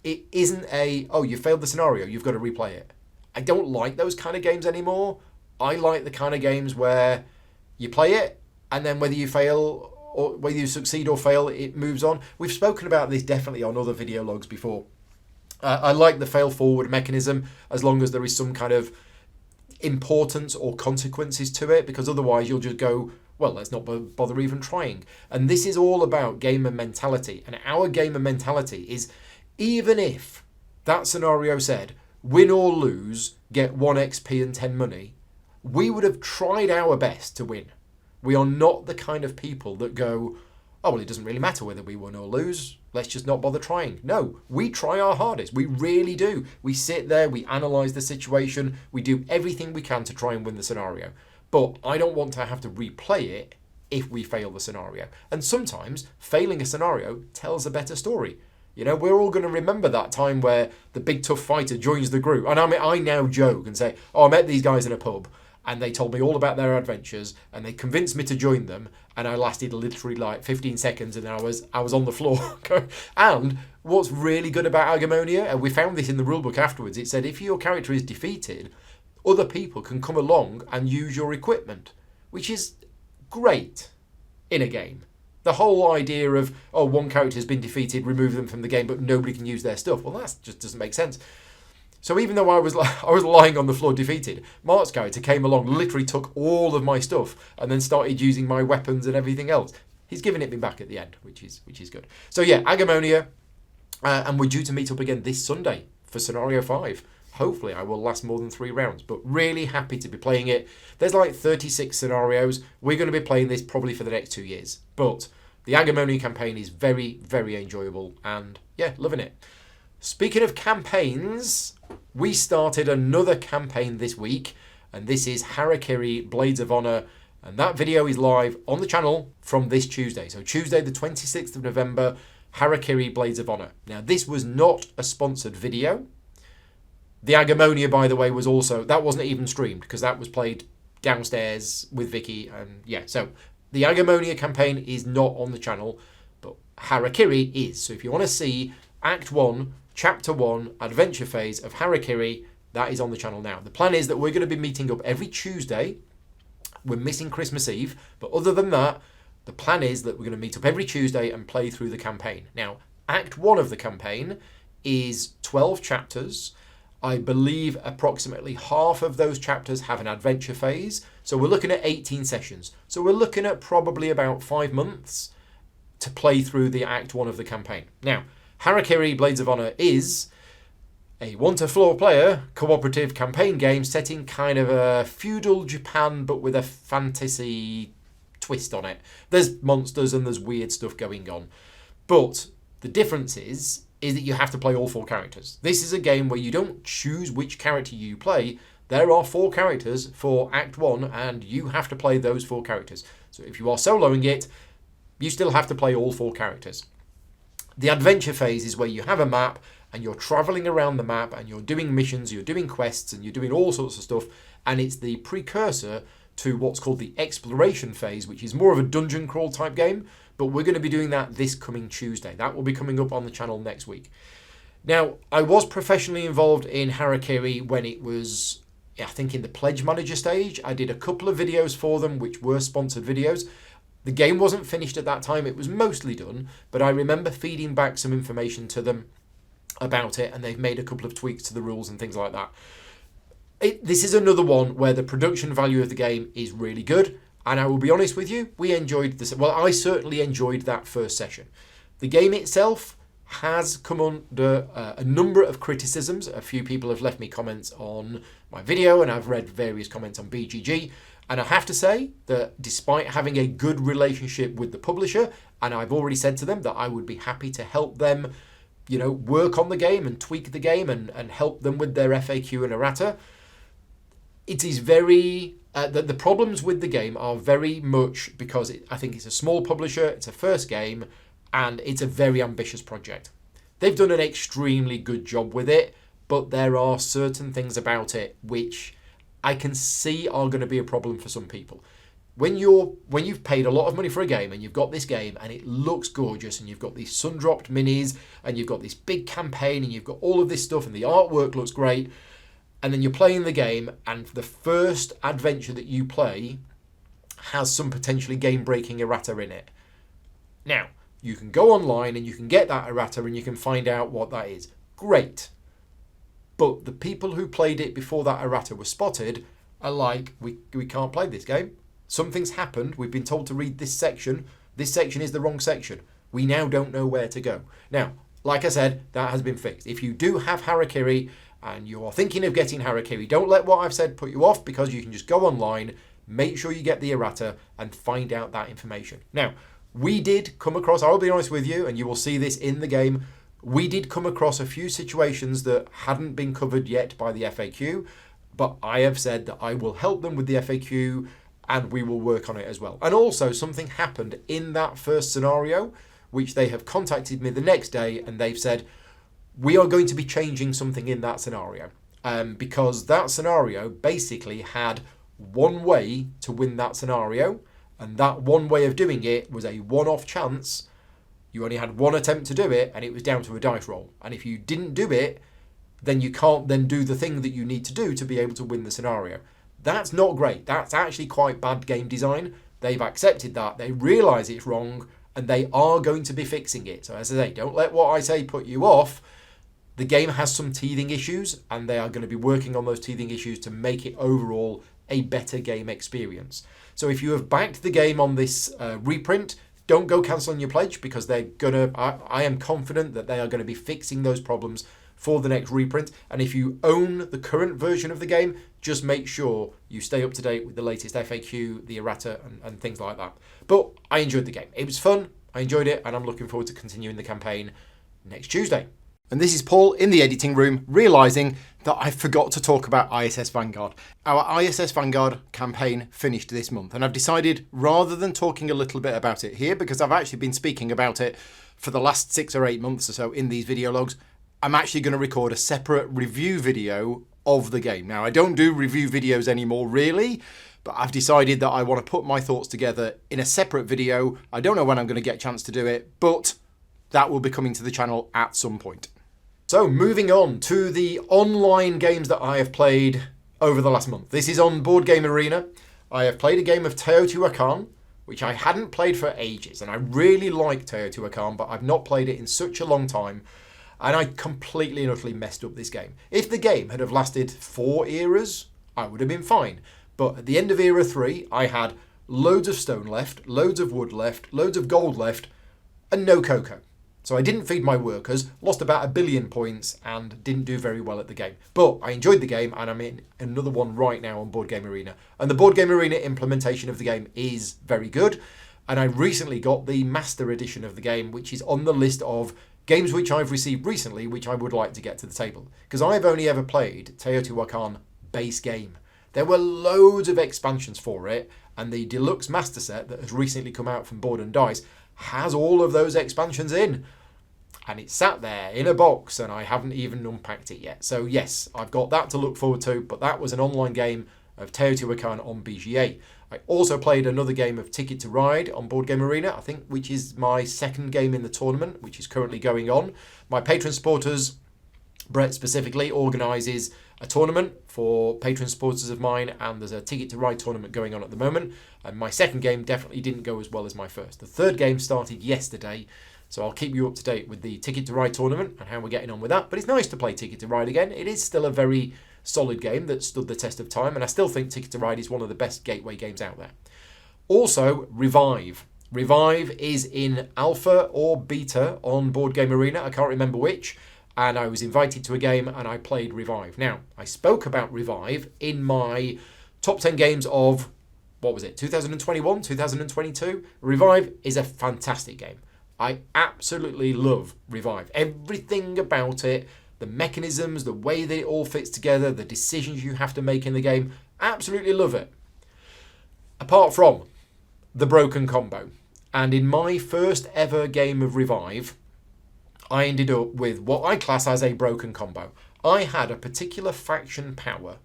It isn't you failed the scenario, you've got to replay it. I don't like those kind of games anymore. I like the kind of games where you play it, and then whether you fail or whether you succeed or fail, it moves on. We've spoken about this definitely on other video logs before. I like the fail forward mechanism as long as there is some kind of importance or consequences to it, because otherwise you'll just go, well, let's not bother even trying. And this is all about gamer mentality. And our gamer mentality is, even if that scenario said, win or lose, get 1 XP and 10 money, we would have tried our best to win. We are not the kind of people that go, oh, well, it doesn't really matter whether we win or lose. Let's just not bother trying. No, we try our hardest. We really do. We sit there, we analyse the situation, we do everything we can to try and win the scenario. But I don't want to have to replay it if we fail the scenario. And sometimes failing a scenario tells a better story. We're all going to remember that time where the big tough fighter joins the group. And I now joke and say, oh, I met these guys in a pub and they told me all about their adventures and they convinced me to join them, and I lasted literally like 15 seconds and then I was on the floor. And what's really good about Agemonia, and we found this in the rulebook afterwards, it said if your character is defeated, other people can come along and use your equipment, which is great in a game. The whole idea of, oh, one character has been defeated, remove them from the game, but nobody can use their stuff. Well, that just doesn't make sense. So even though I was lying on the floor defeated, Mark's character came along, literally took all of my stuff, and then started using my weapons and everything else. He's given it me back at the end, which is good. So yeah, Agemonia, and we're due to meet up again this Sunday for Scenario 5. Hopefully I will last more than 3 rounds, but really happy to be playing it. There's like 36 scenarios. We're going to be playing this probably for the next 2 years. But the Agemonia campaign is very, very enjoyable, and yeah, loving it. Speaking of campaigns, we started another campaign this week, and this is Harakiri Blades of Honor, and that video is live on the channel from this Tuesday. So Tuesday the 26th of November, Harakiri Blades of Honor. Now this was not a sponsored video. The Agemonia, by the way, that wasn't even streamed because that was played downstairs with Vicky, and yeah, so the Agemonia campaign is not on the channel, but Harakiri is. So if you want to see Act 1, Chapter 1, Adventure Phase of Harakiri, that is on the channel now. The plan is that we're going to be meeting up every Tuesday. We're missing Christmas Eve, but other than that, the plan is that we're going to meet up every Tuesday and play through the campaign. Now, Act 1 of the campaign is 12 chapters. I believe approximately half of those chapters have an adventure phase. So we're looking at 18 sessions. So we're looking at probably about 5 months to play through the Act 1 of the campaign. Now, Harakiri Blades of Honor is a 1-to-4 player cooperative campaign game set in kind of a feudal Japan but with a fantasy twist on it. There's monsters and there's weird stuff going on. But the difference is that you have to play all 4 characters. This is a game where you don't choose which character you play. There are 4 characters for Act 1 and you have to play those 4 characters. So if you are soloing it, you still have to play all 4 characters. The adventure phase is where you have a map and you're traveling around the map and you're doing missions, you're doing quests and you're doing all sorts of stuff, and it's the precursor to what's called the exploration phase, which is more of a dungeon crawl type game, but we're going to be doing that this coming Tuesday. That will be coming up on the channel next week. Now, I was professionally involved in Harakiri when it was, I think, in the Pledge Manager stage. I did a couple of videos for them, which were sponsored videos. The game wasn't finished at that time, it was mostly done, but I remember feeding back some information to them about it, and they've made a couple of tweaks to the rules and things like that. This is another one where the production value of the game is really good, and I will be honest with you, we enjoyed this. Well, I certainly enjoyed that first session. The game itself has come under a number of criticisms. A few people have left me comments on my video, and I've read various comments on BGG. And I have to say that despite having a good relationship with the publisher, and I've already said to them that I would be happy to help them, work on the game and tweak the game and help them with their FAQ and errata, it is very... the problems with the game are very much because I think it's a small publisher, it's a first game, and it's a very ambitious project. They've done an extremely good job with it, but there are certain things about it which I can see are going to be a problem for some people. When you've paid a lot of money for a game and you've got this game and it looks gorgeous and you've got these sun-dropped minis and you've got this big campaign and you've got all of this stuff and the artwork looks great, and then you're playing the game and the first adventure that you play has some potentially game-breaking errata in it. Now, you can go online and you can get that errata and you can find out what that is. Great. But the people who played it before that errata was spotted are like, we can't play this game. Something's happened. We've been told to read this section. This section is the wrong section. We now don't know where to go. Now, like I said, that has been fixed. If you do have Harakiri and you are thinking of getting Harakiri, don't let what I've said put you off, because you can just go online, make sure you get the errata and find out that information. Now, we did come across, I'll be honest with you, and you will see this in the game, we did come across a few situations that hadn't been covered yet by the FAQ, but I have said that I will help them with the FAQ and we will work on it as well. And also, something happened in that first scenario, which they have contacted me the next day and they've said, we are going to be changing something in that scenario. Because that scenario basically had one way to win that scenario, and that one way of doing it was a one-off chance. You only had one attempt to do it, and it was down to a dice roll. And if you didn't do it, then you can't then do the thing that you need to do to be able to win the scenario. That's not great. That's actually quite bad game design. They've accepted that. They realise it's wrong, and they are going to be fixing it. So as I say, don't let what I say put you off. The game has some teething issues, and they are going to be working on those teething issues to make it overall a better game experience. So if you have backed the game on this reprint, don't go cancelling your pledge, because they're gonna. I am confident that they are going to be fixing those problems for the next reprint. And if you own the current version of the game, just make sure you stay up to date with the latest FAQ, the errata, and things like that. But I enjoyed the game. It was fun. I enjoyed it, and I'm looking forward to continuing the campaign next Tuesday. And this is Paul in the editing room, realising that I forgot to talk about ISS Vanguard. Our ISS Vanguard campaign finished this month, and I've decided, rather than talking a little bit about it here, because I've actually been speaking about it for the last 6 or 8 months or so in these video logs, I'm actually going to record a separate review video of the game. Now, I don't do review videos anymore, really, but I've decided that I want to put my thoughts together in a separate video. I don't know when I'm going to get a chance to do it, but that will be coming to the channel at some point. So moving on to the online games that I have played over the last month. This is on Board Game Arena. I have played a game of Teotihuacan, which I hadn't played for ages, and I really like Teotihuacan, but I've not played it in such a long time, and I completely and utterly messed up this game. If the game had have lasted 4 eras, I would have been fine. But at the end of era 3, I had loads of stone left, loads of wood left, loads of gold left, and no cocoa. So I didn't feed my workers, lost about 1 billion points, and didn't do very well at the game. But I enjoyed the game, and I'm in another one right now on Board Game Arena. And the Board Game Arena implementation of the game is very good. And I recently got the Master Edition of the game, which is on the list of games which I've received recently, which I would like to get to the table. Because I've only ever played Teotihuacan base game. There were loads of expansions for it, and the deluxe master set that has recently come out from Board and Dice has all of those expansions in. And it's sat there in a box, and I haven't even unpacked it yet. So yes, I've got that to look forward to, but that was an online game of Teotihuacan on BGA. I also played another game of Ticket to Ride on Board Game Arena, I think, which is my second game in the tournament, which is currently going on. My patron supporters, Brett specifically, organises a tournament for patron supporters of mine, and there's a Ticket to Ride tournament going on at the moment. And my second game definitely didn't go as well as my first. The third game started yesterday, so I'll keep you up to date with the Ticket to Ride tournament and how we're getting on with that. But it's nice to play Ticket to Ride again. It is still a very solid game that stood the test of time, and I still think Ticket to Ride is one of the best gateway games out there. Also, Revive. Revive is in alpha or beta on Board Game Arena, I can't remember which, and I was invited to a game and I played Revive. Now, I spoke about Revive in my top 10 games of, 2021, 2022? Revive is a fantastic game. I absolutely love Revive. Everything about it, the mechanisms, the way that it all fits together, the decisions you have to make in the game, absolutely love it. Apart from the broken combo. And in my first ever game of Revive, I ended up with what I class as a broken combo. I had a particular faction power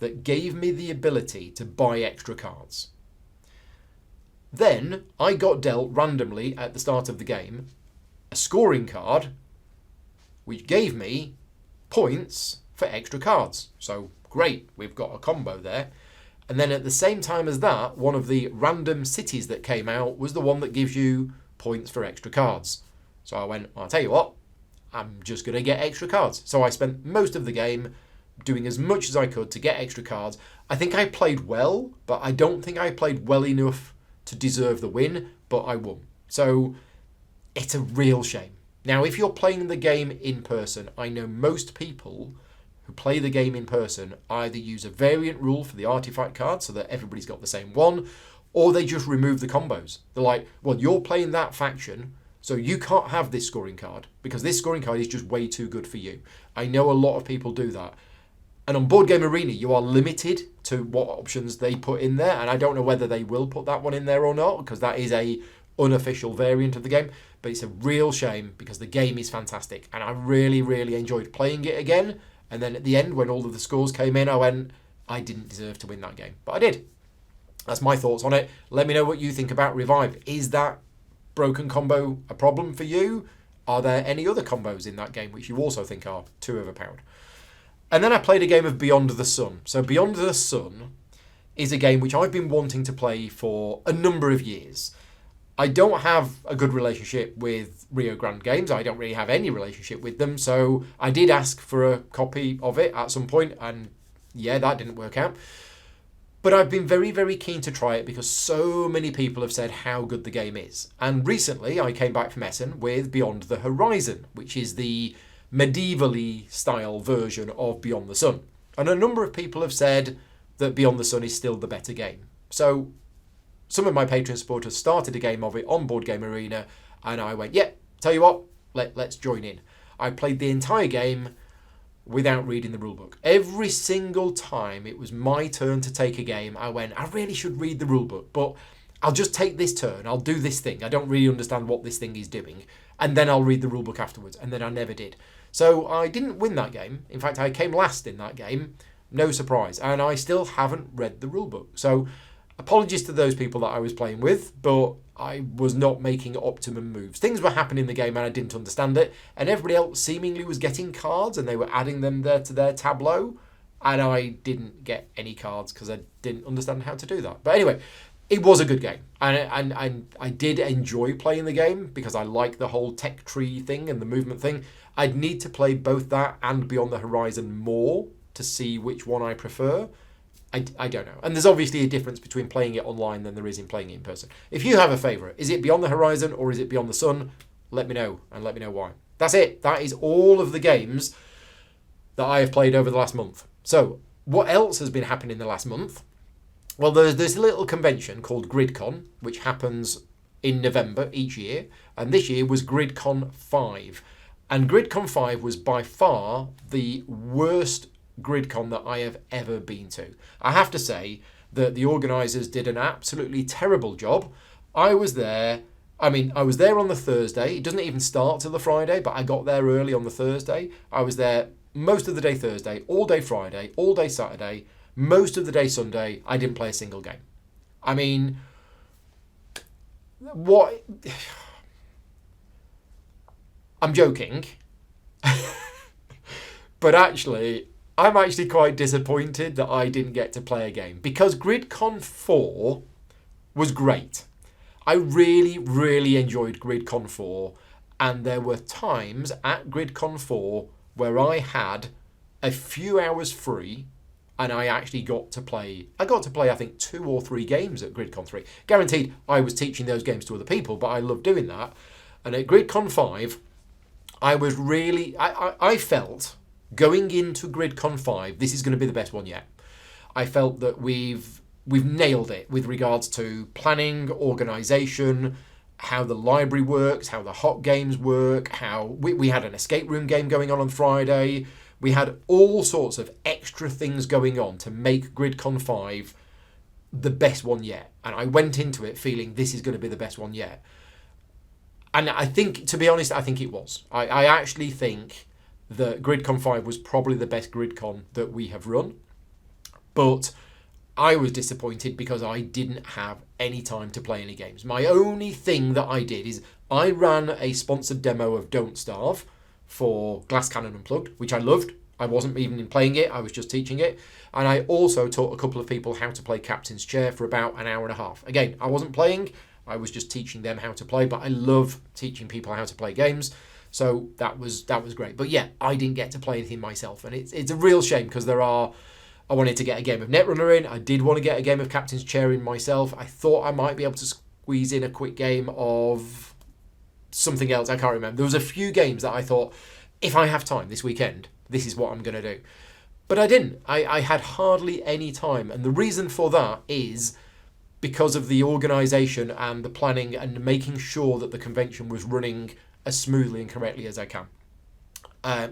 that gave me the ability to buy extra cards. Then I got dealt randomly at the start of the game a scoring card which gave me points for extra cards. So great, we've got a combo there. And then at the same time as that, one of the random cities that came out was the one that gives you points for extra cards. So I went, I'll tell you what, I'm just going to get extra cards. So I spent most of the game doing as much as I could to get extra cards. I think I played well, but I don't think I played well enough to deserve the win, but I won. So it's a real shame. Now, if you're playing the game in person, I know most people who play the game in person either use a variant rule for the artifact card so that everybody's got the same one, or they just remove the combos. They're like, well, you're playing that faction, so you can't have this scoring card because this scoring card is just way too good for you. I know a lot of people do that. And on Board Game Arena, you are limited to what options they put in there, and I don't know whether they will put that one in there or not, because that is a unofficial variant of the game, but it's a real shame because the game is fantastic, and I really, really enjoyed playing it again. And then at the end, when all of the scores came in, I went, I didn't deserve to win that game, but I did. That's my thoughts on it. Let me know what you think about Revive. Is that broken combo a problem for you? Are there any other combos in that game which you also think are too overpowered? And then I played a game of Beyond the Sun. So Beyond the Sun is a game which I've been wanting to play for a number of years. I don't have a good relationship with Rio Grande Games. I don't really have any relationship with them. So I did ask for a copy of it at some point, and yeah, that didn't work out. But I've been very, very keen to try it because so many people have said how good the game is. And recently I came back from Essen with Beyond the Horizon, which is the medievally style version of Beyond the Sun. And a number of people have said that Beyond the Sun is still the better game. So some of my patron supporters started a game of it on Board Game Arena, and I went, yeah, tell you what, let's join in. I played the entire game without reading the rulebook. Every single time it was my turn to take a game, I went, I really should read the rulebook, but I'll just take this turn, I'll do this thing. I don't really understand what this thing is doing, and then I'll read the rulebook afterwards, and then I never did. So I didn't win that game. In fact, I came last in that game. No surprise. And I still haven't read the rulebook. So apologies to those people that I was playing with, but I was not making optimum moves. Things were happening in the game and I didn't understand it. And everybody else seemingly was getting cards and they were adding them there to their tableau. And I didn't get any cards because I didn't understand how to do that. But anyway, it was a good game. And I did enjoy playing the game because I like the whole tech tree thing and the movement thing. I'd need to play both that and Beyond the Horizon more to see which one I prefer. I don't know. And there's obviously a difference between playing it online than there is in playing it in person. If you have a favourite, is it Beyond the Horizon or is it Beyond the Sun? let me know, and let me know why. That's it. That is all of the games that I have played over the last month. So, what else has been happening in the last month? Well, there's this little convention called GridCon, which happens in November each year, and this year was GridCon 5. And GridCon 5 was by far the worst GridCon that I have ever been to. I have to say that the organisers did an absolutely terrible job. I was there on the Thursday. It doesn't even start till the Friday, but I got there early on the Thursday. I was there most of the day Thursday, all day Friday, all day Saturday, most of the day Sunday. I didn't play a single game. I mean, what? I'm joking. But actually, I'm actually quite disappointed that I didn't get to play a game, because GridCon 4 was great. I really, really enjoyed GridCon 4, and there were times at GridCon 4 where I had a few hours free and I actually got to play. I got to play, I think, 2 or 3 games at GridCon 3. Guaranteed I was teaching those games to other people, but I loved doing that. And at GridCon 5, I was really, I felt going into GridCon 5, this is going to be the best one yet. I felt that we've nailed it with regards to planning, organisation, how the library works, how the hot games work, how we had an escape room game going on Friday. We had all sorts of extra things going on to make GridCon 5 the best one yet. And I went into it feeling this is going to be the best one yet. And I think, to be honest, I think it was. I actually think that GridCon 5 was probably the best GridCon that we have run. But I was disappointed because I didn't have any time to play any games. My only thing that I did is I ran a sponsored demo of Don't Starve for Glass Cannon Unplugged, which I loved. I wasn't even playing it, I was just teaching it. And I also taught a couple of people how to play Captain's Chair for about an hour and a half. Again, I wasn't playing, I was just teaching them how to play, but I love teaching people how to play games. So that was great. But yeah, I didn't get to play anything myself. And it's a real shame, because I wanted to get a game of Netrunner in. I did want to get a game of Captain's Chair in myself. I thought I might be able to squeeze in a quick game of something else. I can't remember. There was a few games that I thought, if I have time this weekend, this is what I'm going to do. But I didn't. I had hardly any time. And the reason for that is because of the organisation and the planning and making sure that the convention was running as smoothly and correctly as I can.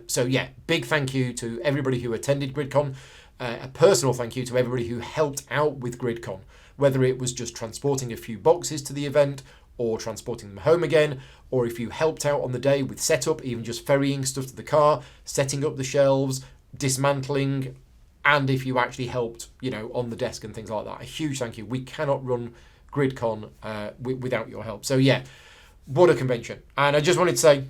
So yeah, big thank you to everybody who attended GridCon. A personal thank you to everybody who helped out with GridCon, whether it was just transporting a few boxes to the event or transporting them home again, or if you helped out on the day with setup, even just ferrying stuff to the car, setting up the shelves, dismantling, and if you actually helped, on the desk and things like that. A huge thank you. We cannot run GridCon without your help. So yeah, what a convention. And I just wanted to say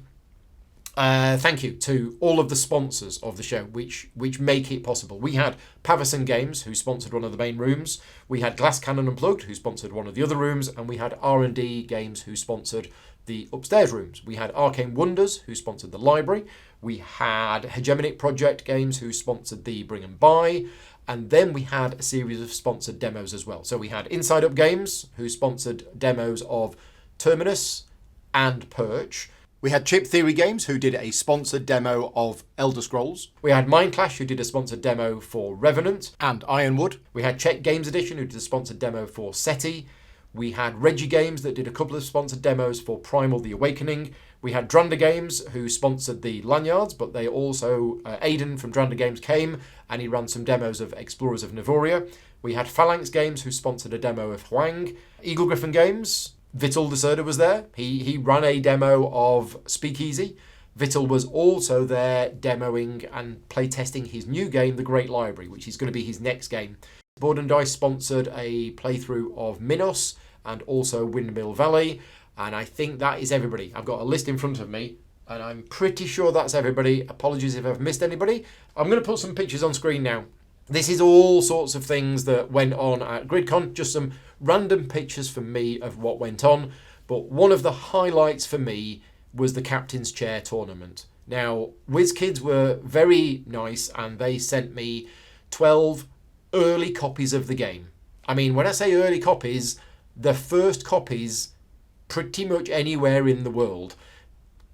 thank you to all of the sponsors of the show, which make it possible. We had Pavison Games, who sponsored one of the main rooms. We had Glass Cannon Unplugged, who sponsored one of the other rooms. And we had R&D Games, who sponsored the upstairs rooms. We had Arcane Wonders, who sponsored the library. We had Hegemonic Project Games, who sponsored the Bring and Buy. And then we had a series of sponsored demos as well. So we had Inside Up Games, who sponsored demos of Terminus and Perch. We had Chip Theory Games, who did a sponsored demo of Elder Scrolls. We had Mind Clash, who did a sponsored demo for Revenant and Ironwood. We had Czech Games Edition, who did a sponsored demo for SETI. We had Reggie Games, that did a couple of sponsored demos for Primal The Awakening. We had Dranda Games, who sponsored the Lanyards, but they also, Aidan from Dranda Games came, and he ran some demos of Explorers of Nevoria. We had Phalanx Games, who sponsored a demo of Huang. Eagle Griffin Games, Vittel de Serda was there. He ran a demo of Speakeasy. Vittel was also there demoing and playtesting his new game, The Great Library, which is going to be his next game. Board and Dice sponsored a playthrough of Minos and also Windmill Valley. And I think that is everybody. I've got a list in front of me, and I'm pretty sure that's everybody. Apologies if I've missed anybody. I'm going to put some pictures on screen now. This is all sorts of things that went on at GridCon, just some random pictures from me of what went on. But one of the highlights for me was the Captain's Chair tournament. Now, WizKids were very nice, and they sent me 12 early copies of the game. I mean, when I say early copies, the first copies pretty much anywhere in the world.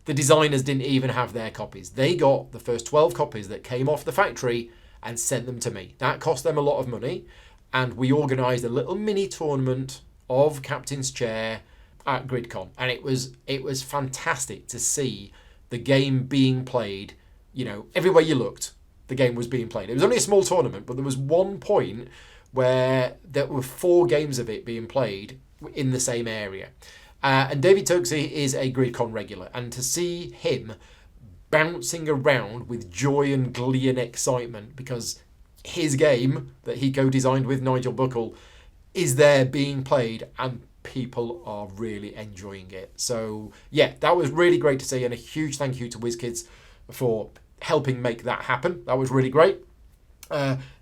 The designers didn't even have their copies. They got the first 12 copies that came off the factory and sent them to me. That cost them a lot of money, and we organised a little mini tournament of Captain's Chair at GridCon, and it was fantastic to see the game being played. You know, everywhere you looked, the game was being played. It was only a small tournament, but there was one point where there were 4 games of it being played in the same area. And David Turksey is a GridCon regular, and to see him bouncing around with joy and glee and excitement because his game that he co-designed with Nigel Buckle is there being played and people are really enjoying it. So yeah, that was really great to see, and a huge thank you to WizKids for helping make that happen. That was really great.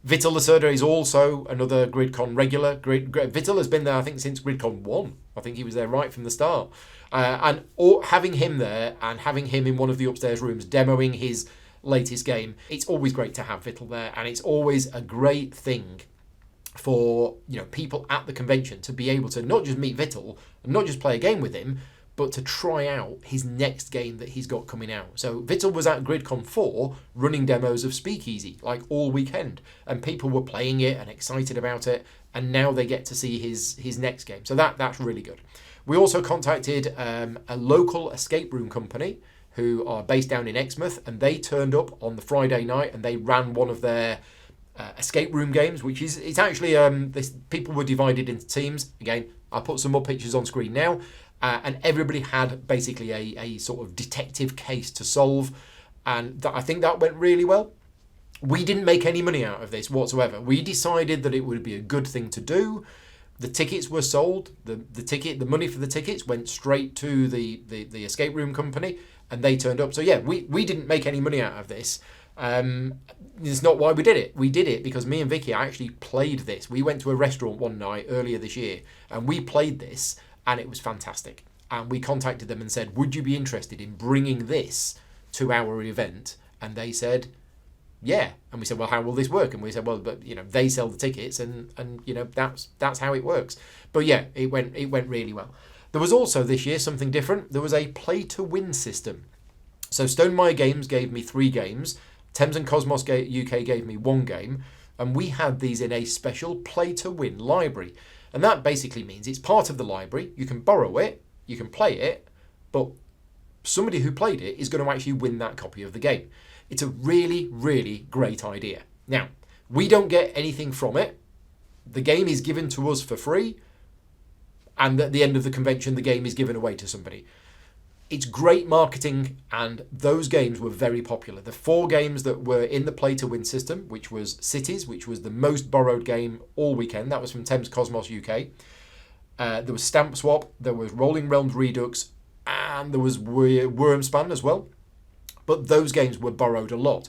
Vital Lacerda is also another GridCon regular. Vital has been there, I think, since GridCon 1. I think he was there right from the start. Having him there and having him in one of the upstairs rooms demoing his latest game, it's always great to have Vital there, and it's always a great thing for, you know, people at the convention to be able to not just meet Vital and not just play a game with him, but to try out his next game that he's got coming out. So Vital was at GridCon 4 running demos of Speakeasy like all weekend, and people were playing it and excited about it, and now they get to see his next game. So that's really good. We also contacted a local escape room company who are based down in Exmouth, and they turned up on the Friday night and they ran one of their escape room games, which is, it's actually, people were divided into teams. Again, I'll put some more pictures on screen now. And everybody had basically a sort of detective case to solve. And I think that went really well. We didn't make any money out of this whatsoever. We decided that it would be a good thing to do. The tickets were sold. The money for the tickets went straight to the escape room company, and they turned up. So yeah, we didn't make any money out of this. It's not why we did it. We did it because me and Vicky actually played this. We went to a restaurant one night earlier this year, and we played this. And it was fantastic. And we contacted them and said, would you be interested in bringing this to our event? And they said, yeah. And we said, well, how will this work? And we said, well, but you know, they sell the tickets, and you know, that's how it works. But yeah, it went really well. There was also this year something different. There was a play to win system. So Stonemaier Games gave me 3 games. Thames and Cosmos UK gave me 1 game. And we had these in a special play to win library. And that basically means it's part of the library. You can borrow it, you can play it, but somebody who played it is going to actually win that copy of the game. It's a really, really great idea. Now, we don't get anything from it. The game is given to us for free, and at the end of the convention, the game is given away to somebody. It's great marketing, and those games were very popular. The 4 games that were in the play to win system, which was Cities, which was the most borrowed game all weekend. That was from Thames Cosmos UK. There was Stamp Swap, there was Rolling Realms Redux, and there was Wormspan as well. But those games were borrowed a lot.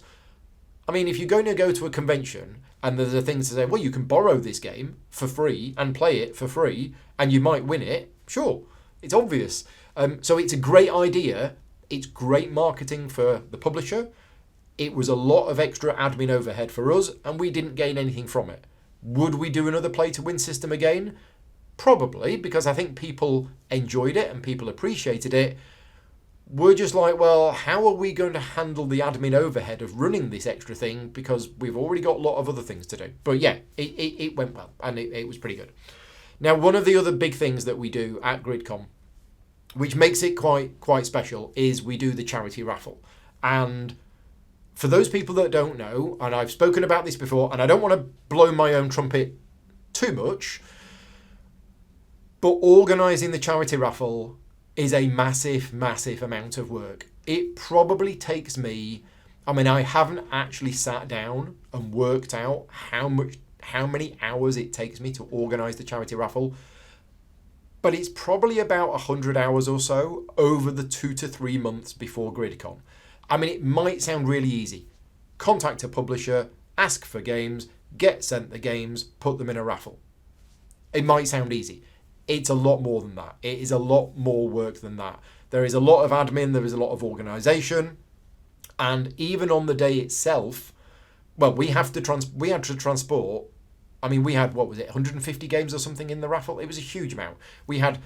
I mean, if you're going to go to a convention and there's a thing to say, well, you can borrow this game for free and play it for free, and you might win it, sure, it's obvious. So it's a great idea. It's great marketing for the publisher. It was a lot of extra admin overhead for us, and we didn't gain anything from it. Would we do another play to win system again? Probably, because I think people enjoyed it and people appreciated it. We're just like, well, how are we going to handle the admin overhead of running this extra thing, because we've already got a lot of other things to do. But yeah, it went well, and it was pretty good. Now, one of the other big things that we do at GridCon, which makes it quite special, is we do the charity raffle. And for those people that don't know, and I've spoken about this before, and I don't want to blow my own trumpet too much, but organising the charity raffle is a massive, massive amount of work. It probably takes me, I mean, I haven't actually sat down and worked out how many hours it takes me to organise the charity raffle, but it's probably about 100 hours or so over the 2 to 3 months before GridCon. I mean, it might sound really easy. Contact a publisher, ask for games, get sent the games, put them in a raffle. It might sound easy. It's a lot more than that. It is a lot more work than that. There is a lot of admin, there is a lot of organisation, and even on the day itself, well, we had to transport, I mean, we had, 150 games or something in the raffle? It was a huge amount. We had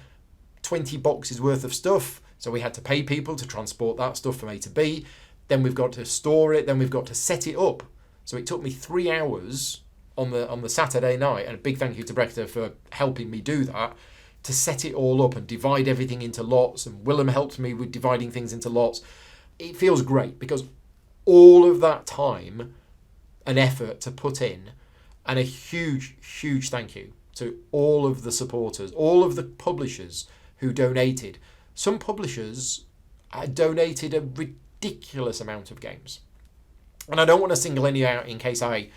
20 boxes worth of stuff, So we had to pay people to transport that stuff from A to B. Then we've got to store it. Then we've got to set it up. So it took me 3 hours on the Saturday night, and a big thank you to Brecta for helping me do that, to set it all up and divide everything into lots. And Willem helped me with dividing things into lots. It feels great because all of that time and effort to put in, and a huge, huge thank you to all of the supporters, all of the publishers who donated. Some publishers donated a ridiculous amount of games. And I don't want to single any out in case I,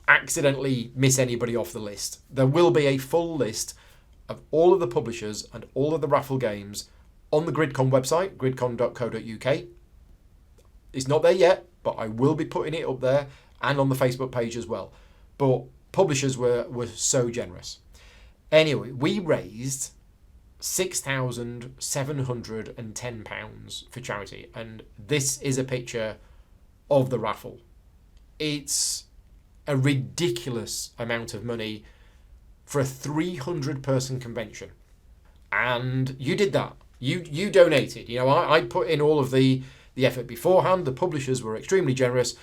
accidentally miss anybody off the list. There will be a full list of all of the publishers and all of the raffle games on the GridCon website, gridcon.co.uk. It's not there yet, but I will be putting it up there and on the Facebook page as well. But publishers were so generous. Anyway, we raised £6,710 for charity, and this is a picture of the raffle. It's a ridiculous amount of money for a 300-person convention, and you did that. You donated. I put in all of the effort beforehand. The publishers were extremely generous,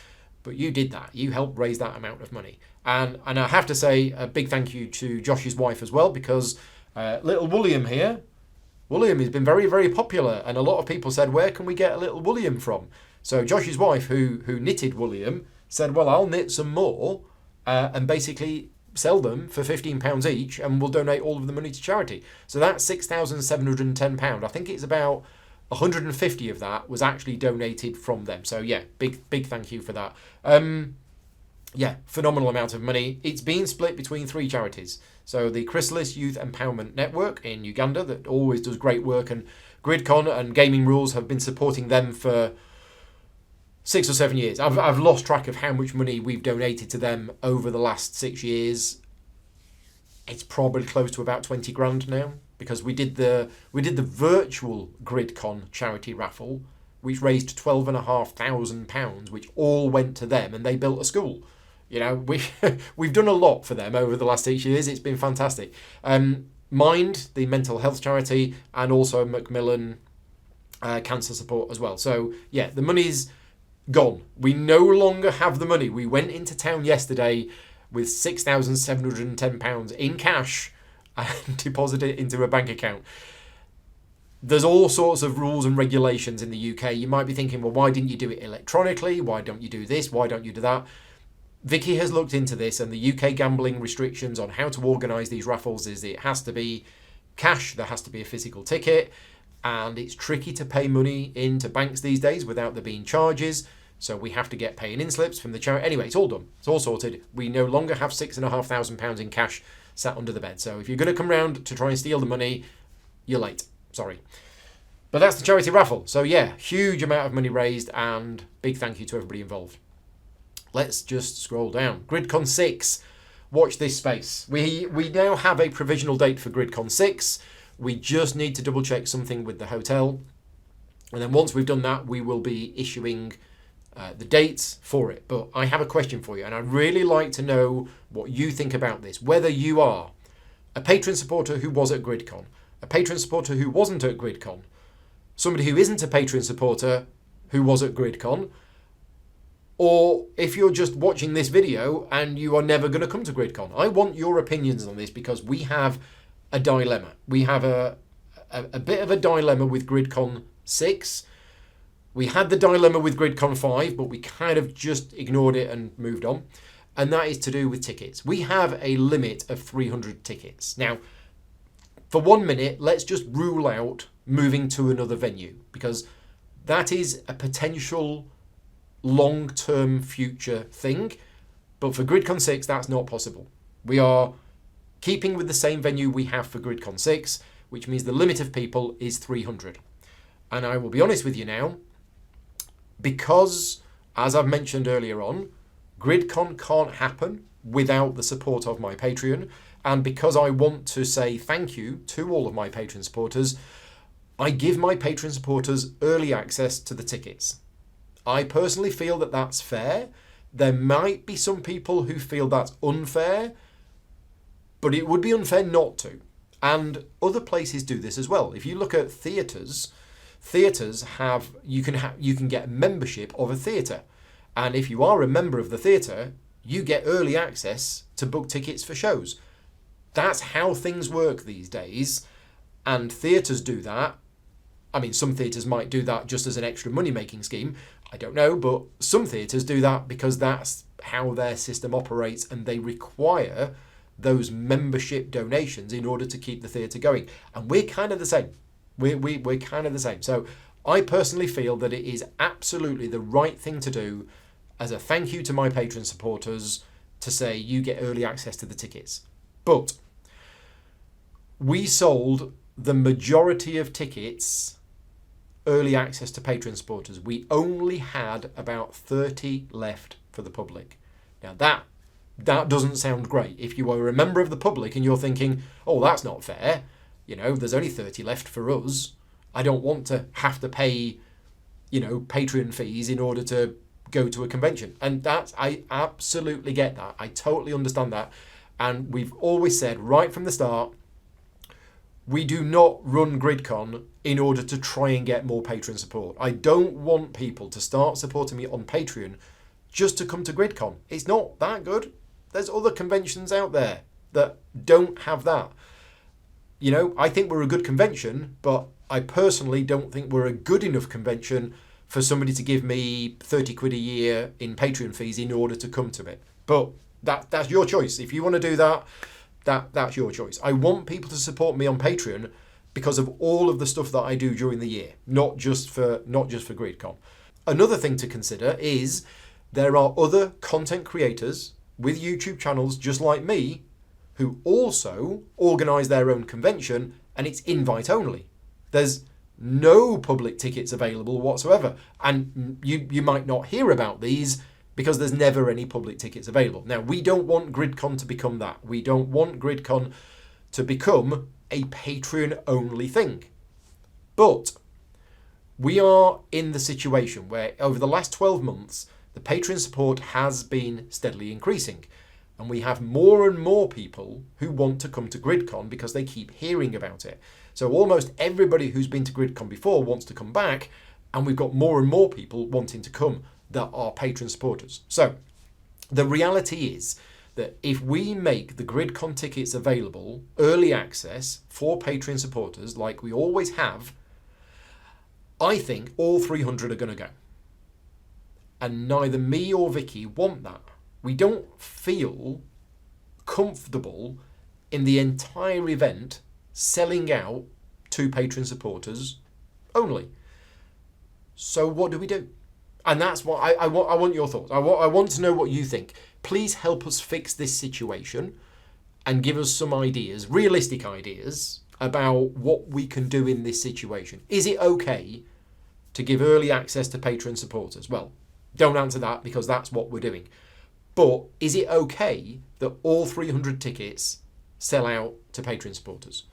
but you did that. You helped raise that amount of money, and I have to say a big thank you to Josh's wife as well, because little William here. William has been very, very popular, and a lot of people said, where can we get a little William from? So Josh's wife, who knitted William, said, well, I'll knit some more and basically sell them for £15 each, and we'll donate all of the money to charity. So that's £6,710. I think it's about 150 of that was actually donated from them. So yeah, big thank you for that. Phenomenal amount of money. It's been split between 3 charities. So the Chrysalis Youth Empowerment Network in Uganda, that always does great work, and GridCon and Gaming Rules have been supporting them for 6 or 7 years. I've lost track of how much money we've donated to them over the last 6 years. It's probably close to about 20 grand now, because we did the virtual GridCon charity raffle, which raised £12,500, which all went to them, and they built a school. We've done a lot for them over the last 6 years. It's been fantastic. Mind, the mental health charity, and also Macmillan cancer support as well. So yeah, the money's gone. We no longer have the money. We went into town yesterday with £6,710 in cash and deposited it into a bank account. There's all sorts of rules and regulations in the UK. You might be thinking, well, why didn't you do it electronically? Why don't you do this? Why don't you do that? Vicky has looked into this, and the UK gambling restrictions on how to organise these raffles is it has to be cash, there has to be a physical ticket, and it's tricky to pay money into banks these days without there being charges. So we have to get paying-in slips from the charity. Anyway, it's all done. It's all sorted. We no longer have £6,500 in cash sat under the bed. So if you're going to come round to try and steal the money, you're late. Sorry. But that's the charity raffle. So yeah, huge amount of money raised, and big thank you to everybody involved. Let's just scroll down. GridCon 6. Watch this space. We now have a provisional date for GridCon 6. We just need to double check something with the hotel. And then once we've done that, we will be issuing the dates for it. But I have a question for you, and I'd really like to know what you think about this. Whether you are a patron supporter who was at GridCon, a patron supporter who wasn't at GridCon, somebody who isn't a patron supporter who was at GridCon, or if you're just watching this video and you are never going to come to GridCon. I want your opinions on this, because we have a dilemma. We have a bit of a dilemma with GridCon 6. We had the dilemma with GridCon 5, but we kind of just ignored it and moved on. And that is to do with tickets. We have a limit of 300 tickets. Now, for 1 minute, let's just rule out moving to another venue, because that is a potential long-term future thing. But for GridCon 6, that's not possible. We are keeping with the same venue we have for GridCon 6, which means the limit of people is 300. And I will be honest with you now, because, as I've mentioned earlier on, GridCon can't happen without the support of my Patreon, and because I want to say thank you to all of my Patreon supporters, I give my Patreon supporters early access to the tickets. I personally feel that that's fair. There might be some people who feel that's unfair, but it would be unfair not to. And other places do this as well. If you look at theatres have you can get membership of a theatre, and if you are a member of the theatre, you get early access to book tickets for shows. That's how things work these days, and theatres do that. I mean, some theatres might do that just as an extra money-making scheme. I don't know, but some theatres do that because that's how their system operates, and they require those membership donations in order to keep the theatre going. And we're kind of the same. We're kind of the same. So I personally feel that it is absolutely the right thing to do as a thank you to my Patreon supporters to say you get early access to the tickets. But we sold the majority of tickets early access to Patreon supporters. We only had about 30 left for the public. Now that doesn't sound great. If you are a member of the public and you're thinking, oh, that's not fair, there's only 30 left for us. I don't want to have to pay, Patreon fees in order to go to a convention. And I absolutely get that. I totally understand that. And we've always said right from the start, we do not run GridCon in order to try and get more Patreon support. I don't want people to start supporting me on Patreon just to come to GridCon. It's not that good. There's other conventions out there that don't have that. I think we're a good convention, but I personally don't think we're a good enough convention for somebody to give me 30 quid a year in Patreon fees in order to come to it. But that's your choice. If you want to do that, that's your choice. I want people to support me on Patreon because of all of the stuff that I do during the year, not just for GridCon. Another thing to consider is there are other content creators with YouTube channels just like me who also organise their own convention, and it's invite only. There's no public tickets available whatsoever, and you might not hear about these because there's never any public tickets available. Now, we don't want GridCon to become that. We don't want GridCon to become a Patreon-only thing. But we are in the situation where over the last 12 months, the Patreon support has been steadily increasing. And we have more and more people who want to come to GridCon because they keep hearing about it. So almost everybody who's been to GridCon before wants to come back, and we've got more and more people wanting to come that are Patreon supporters. So the reality is that if we make the GridCon tickets available, early access for Patreon supporters like we always have, I think all 300 are going to go. And neither me or Vicky want that. We don't feel comfortable in the entire event selling out to Patreon supporters only. So what do we do? And that's what I want your thoughts. I want to know what you think. Please help us fix this situation and give us some ideas, realistic ideas, about what we can do in this situation. Is it okay to give early access to Patreon supporters? Well, don't answer that because that's what we're doing. But is it okay that all 300 tickets sell out to Patreon supporters?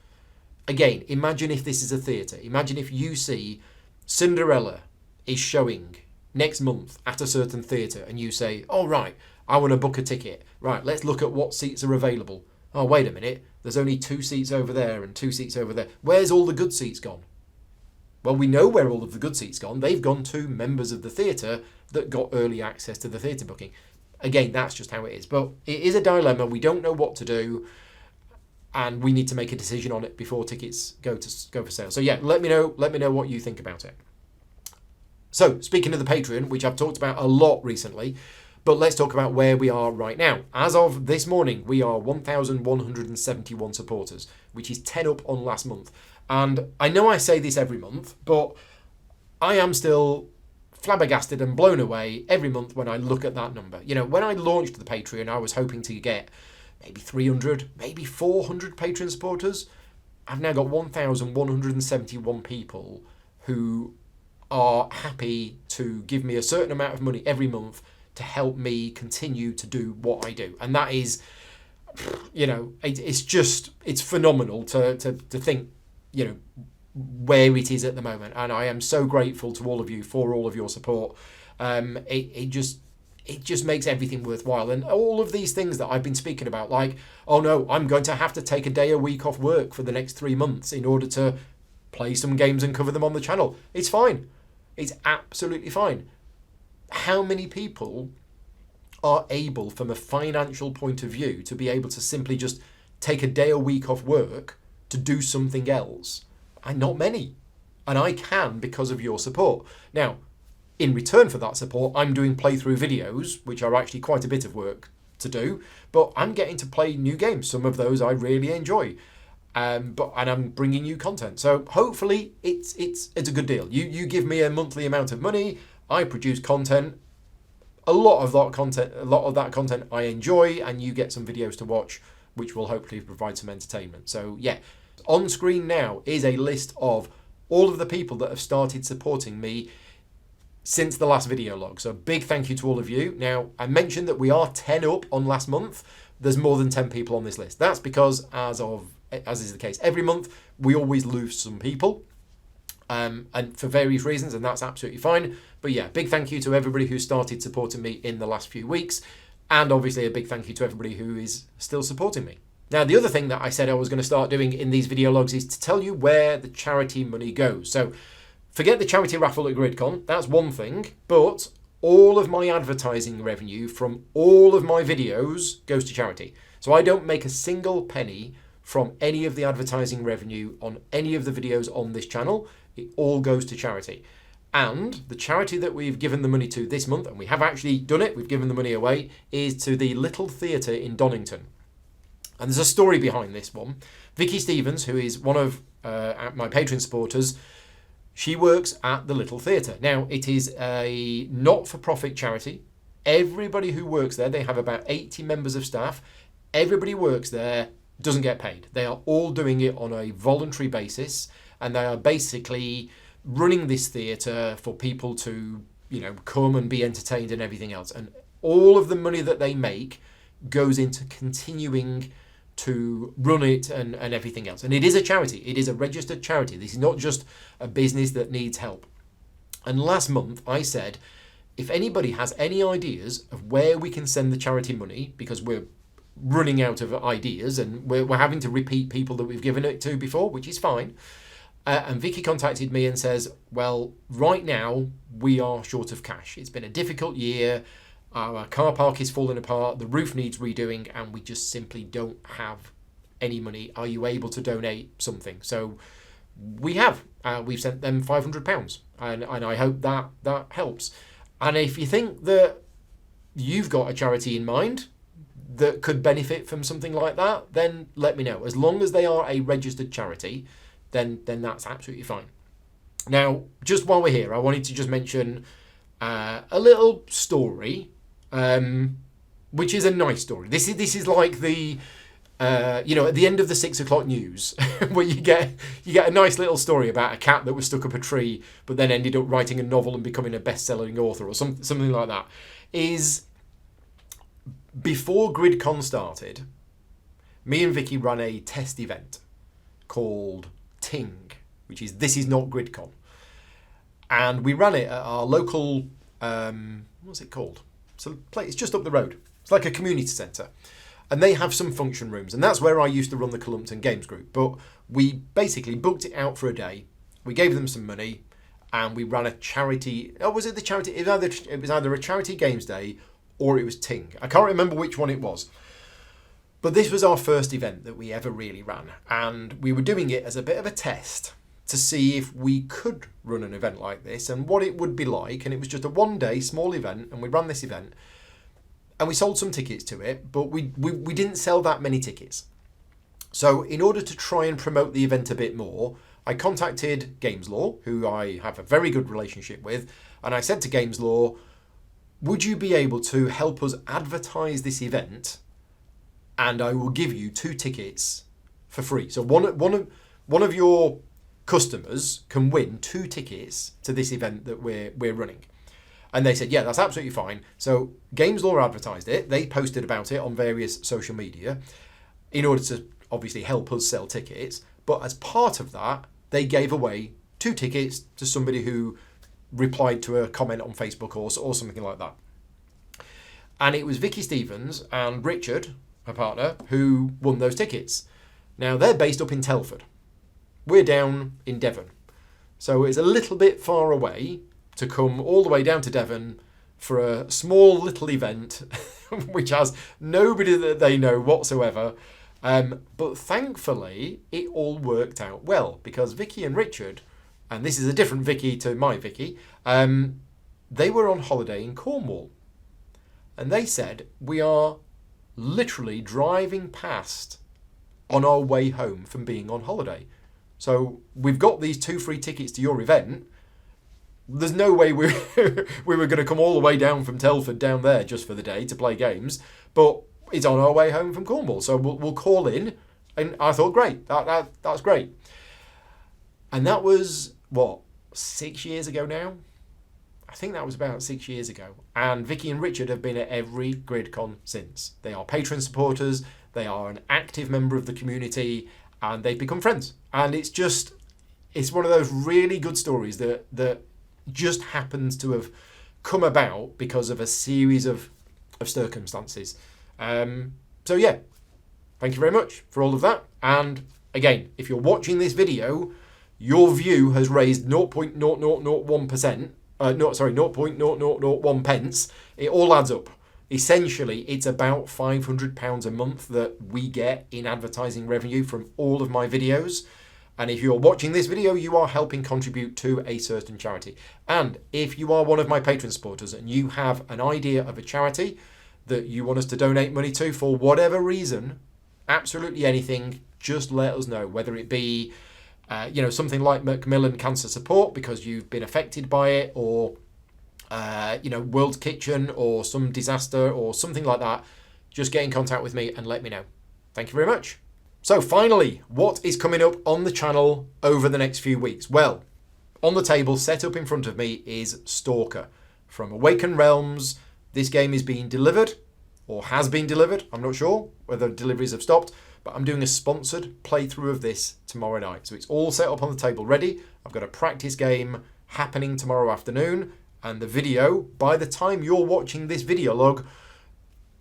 Again, imagine if this is a theatre. Imagine if you see Cinderella is showing next month at a certain theatre and you say, oh, right, I want to book a ticket. Right, let's look at what seats are available. Oh, wait a minute. There's only 2 seats over there and 2 seats over there. Where's all the good seats gone? Well, we know where all of the good seats gone. They've gone to members of the theatre that got early access to the theatre booking. Again, that's just how it is. But it is a dilemma. We don't know what to do, and we need to make a decision on it before tickets go for sale. So yeah, let me know what you think about it. So speaking of the Patreon, which I've talked about a lot recently, but let's talk about where we are right now. As of this morning, we are 1,171 supporters, which is 10 up on last month. And I know I say this every month, but I am still flabbergasted and blown away every month when I look at that number. When I launched the Patreon, I was hoping to get maybe 300, maybe 400 Patreon supporters. I've now got 1,171 people who are happy to give me a certain amount of money every month to help me continue to do what I do. And that is, it's phenomenal to think, where it is at the moment. And I am so grateful to all of you for all of your support. It it just makes everything worthwhile. And all of these things that I've been speaking about, like, oh no, I'm going to have to take a day a week off work for the next 3 months in order to play some games and cover them on the channel. It's fine. It's absolutely fine. How many people are able, from a financial point of view, to be able to simply just take a day a week off work to do something else? And not many. And I can because of your support. Now, in return for that support, I'm doing playthrough videos, which are actually quite a bit of work to do, but I'm getting to play new games. Some of those I really enjoy. And I'm bringing you content. So hopefully it's a good deal. You give me a monthly amount of money, I produce content. A lot of that content I enjoy, and you get some videos to watch, which will hopefully provide some entertainment. So yeah, on screen now is a list of all of the people that have started supporting me since the last video log. So big thank you to all of you. Now, I mentioned that we are 10 up on last month. There's more than 10 people on this list. That's because, as is the case every month, we always lose some people, and for various reasons, and that's absolutely fine. But yeah, big thank you to everybody who started supporting me in the last few weeks, and obviously a big thank you to everybody who is still supporting me. Now, the other thing that I said I was going to start doing in these video logs is to tell you where the charity money goes. So forget the charity raffle at GridCon, that's one thing, but all of my advertising revenue from all of my videos goes to charity. So I don't make a single penny from any of the advertising revenue on any of the videos on this channel. It all goes to charity. And the charity that we've given the money to this month, and we have actually done it, we've given the money away, is to the Little Theatre in Donington. And there's a story behind this one. Vicky Stevens, who is one of my Patreon supporters, she works at the Little Theatre. Now, it is a not-for-profit charity. Everybody who works there, they have about 80 members of staff. Everybody who works there doesn't get paid. They are all doing it on a voluntary basis, and they are basically running this theatre for people to, come and be entertained and everything else. And all of the money that they make goes into continuing to run it and everything else. And it is a charity. It is a registered charity. This is not just a business that needs help. And last month I said, if anybody has any ideas of where we can send the charity money, because we're running out of ideas and we're having to repeat people that we've given it to before, which is fine. And Vicky contacted me and says, well, right now we are short of cash. It's been a difficult year. Our car park is falling apart. The roof needs redoing, and we just simply don't have any money. Are you able to donate something? So we have. We've sent them £500, and I hope that helps. And if you think that you've got a charity in mind that could benefit from something like that, then let me know. As long as they are a registered charity, then that's absolutely fine. Now, just while we're here, I wanted to just mention a little story, which is a nice story. This is like the at the end of the 6 o'clock news, where you get a nice little story about a cat that was stuck up a tree, but then ended up writing a novel and becoming a best-selling author, or something like that. Is before GridCon started, me and Vicky ran a test event called Ting, which is This Is Not GridCon. And we ran it at our local, what's it called? It's just up the road. It's like a community centre. And they have some function rooms. And that's where I used to run the Columpton Games Group. But we basically booked it out for a day. We gave them some money. And we ran a charity. Oh, was it the charity? It was either a charity games day or it was Ting. I can't remember which one it was. But this was our first event that we ever really ran. And we were doing it as a bit of a test to see if we could run an event like this and what it would be like. And it was just a one-day small event, and we ran this event. And we sold some tickets to it, but we didn't sell that many tickets. So in order to try and promote the event a bit more, I contacted Games Law, who I have a very good relationship with, and I said to Games Law, would you be able to help us advertise this event, and I will give you 2 tickets for free. So one of your customers can win 2 tickets to this event that we're running. And they said, yeah, that's absolutely fine. So Games Law advertised it. They posted about it on various social media in order to obviously help us sell tickets. But as part of that, they gave away 2 tickets to somebody who replied to a comment on Facebook or something like that. And it was Vicky Stevens and Richard, her partner, who won those tickets. Now, they're based up in Telford. We're down in Devon. So it's a little bit far away to come all the way down to Devon for a small little event, which has nobody that they know whatsoever. But thankfully, it all worked out well, because Vicky and Richard, and this is a different Vicky to my Vicky, they were on holiday in Cornwall. And they said, we are literally driving past on our way home from being on holiday. So we've got these 2 free tickets to your event. There's no way we were going to come all the way down from Telford down there just for the day to play games. But it's on our way home from Cornwall. So we'll call in. And I thought, great, that's great. And that was, 6 years ago now? I think that was about 6 years ago. And Vicky and Richard have been at every GridCon since. They are patron supporters. They are an active member of the community. And they've become friends. And it's one of those really good stories that just happens to have come about because of a series of circumstances. So yeah, thank you very much for all of that. And again, if you're watching this video, your view has raised 0.0001%. 0.0001 pence. It all adds up. Essentially, it's about £500 a month that we get in advertising revenue from all of my videos. And if you're watching this video, you are helping contribute to a certain charity. And if you are one of my patron supporters and you have an idea of a charity that you want us to donate money to for whatever reason, absolutely anything, just let us know. Whether it be something like Macmillan Cancer Support because you've been affected by it, or World Kitchen or some disaster or something like that, just get in contact with me and let me know. Thank you very much. So finally, what is coming up on the channel over the next few weeks? Well, on the table set up in front of me is Stalker from Awakened Realms. This game is being delivered, or has been delivered. I'm not sure whether deliveries have stopped, but I'm doing a sponsored playthrough of this tomorrow night. So it's all set up on the table ready. I've got a practice game happening tomorrow afternoon, and the video, by the time you're watching this video log,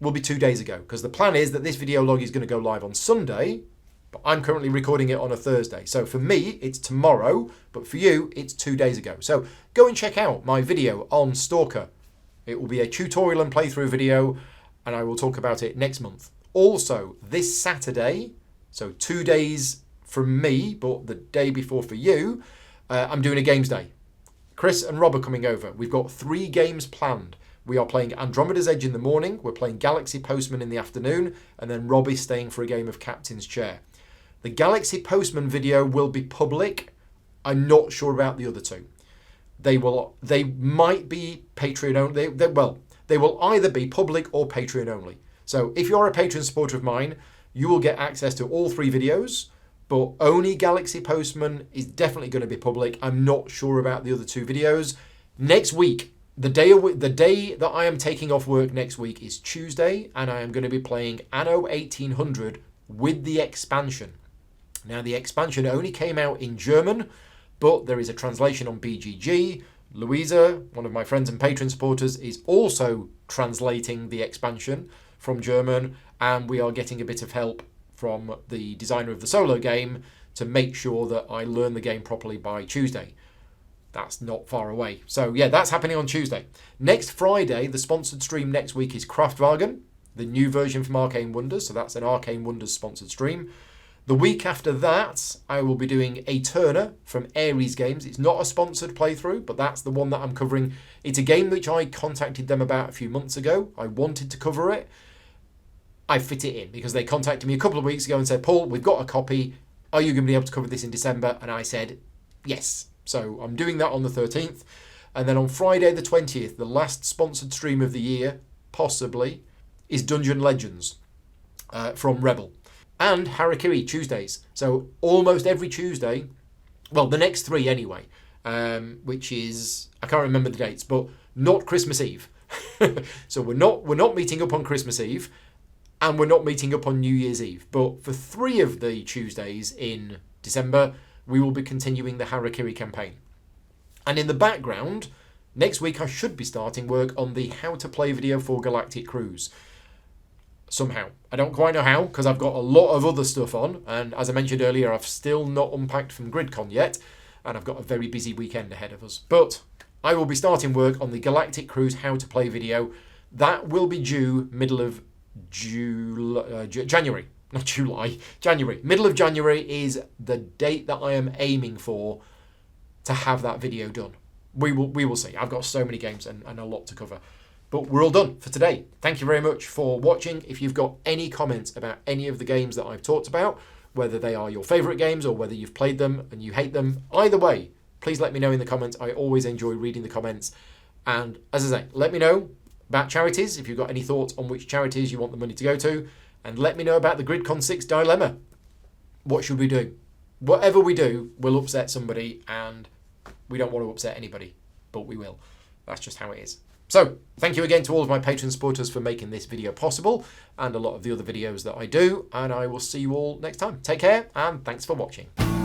will be 2 days ago, because the plan is that this video log is going to go live on Sunday, but I'm currently recording it on a Thursday. So for me, it's tomorrow, but for you, it's 2 days ago. So go and check out my video on Stalker. It will be a tutorial and playthrough video, and I will talk about it next month. Also, this Saturday, so 2 days from me, but the day before for you, I'm doing a games day. Chris and Rob are coming over. We've got 3 games planned. We are playing Andromeda's Edge in the morning, we're playing Galaxy Postman in the afternoon, and then Rob is staying for a game of Captain's Chair. The Galaxy Postman video will be public. I'm not sure about the other 2. They might be Patreon only. They will either be public or Patreon only. So if you're a Patreon supporter of mine, you will get access to all 3 videos, but only Galaxy Postman is definitely going to be public. I'm not sure about the other 2 videos. Next week, the day that I am taking off work next week is Tuesday, and I am going to be playing Anno 1800 with the expansion. Now, the expansion only came out in German, but there is a translation on BGG. Louisa, one of my friends and patron supporters, is also translating the expansion from German, and we are getting a bit of help from the designer of the solo game to make sure that I learn the game properly by Tuesday. That's not far away. So yeah, that's happening on Tuesday. Next Friday, the sponsored stream next week is Kraftwagen, the new version from Arcane Wonders. So that's an Arcane Wonders sponsored stream. The week after that, I will be doing a Turner from Ares Games. It's not a sponsored playthrough, but that's the one that I'm covering. It's a game which I contacted them about a few months ago. I wanted to cover it. I fit it in because they contacted me a couple of weeks ago and said, Paul, we've got a copy. Are you going to be able to cover this in December? And I said, yes. So I'm doing that on the 13th. And then on Friday the 20th, the last sponsored stream of the year, possibly, is Dungeon Legends from Rebel. And Harakiri Tuesdays. So almost every Tuesday, well, the next 3 anyway, which is, I can't remember the dates, but not Christmas Eve. So we're not meeting up on Christmas Eve, and we're not meeting up on New Year's Eve. But for 3 of the Tuesdays in December, we will be continuing the Harakiri campaign. And in the background, Next week I should be starting work on the how to play video for Galactic Cruise. Somehow. I don't quite know how, because I've got a lot of other stuff on, and as I mentioned earlier, I've still not unpacked from GridCon yet, and I've got a very busy weekend ahead of us. But I will be starting work on the Galactic Cruise how to play video. That will be due middle of January. Not July, January. Middle of January is the date that I am aiming for to have that video done. We will see. I've got so many games and a lot to cover. But we're all done for today. Thank you very much for watching. If you've got any comments about any of the games that I've talked about, whether they are your favourite games or whether you've played them and you hate them, either way, please let me know in the comments. I always enjoy reading the comments. And as I say, let me know about charities, if you've got any thoughts on which charities you want the money to go to. And let me know about the GridCon 6 dilemma. What should we do? Whatever we do will upset somebody, and we don't want to upset anybody, but we will. That's just how it is. So, thank you again to all of my Patreon supporters for making this video possible, and a lot of the other videos that I do, and I will see you all next time. Take care, and thanks for watching.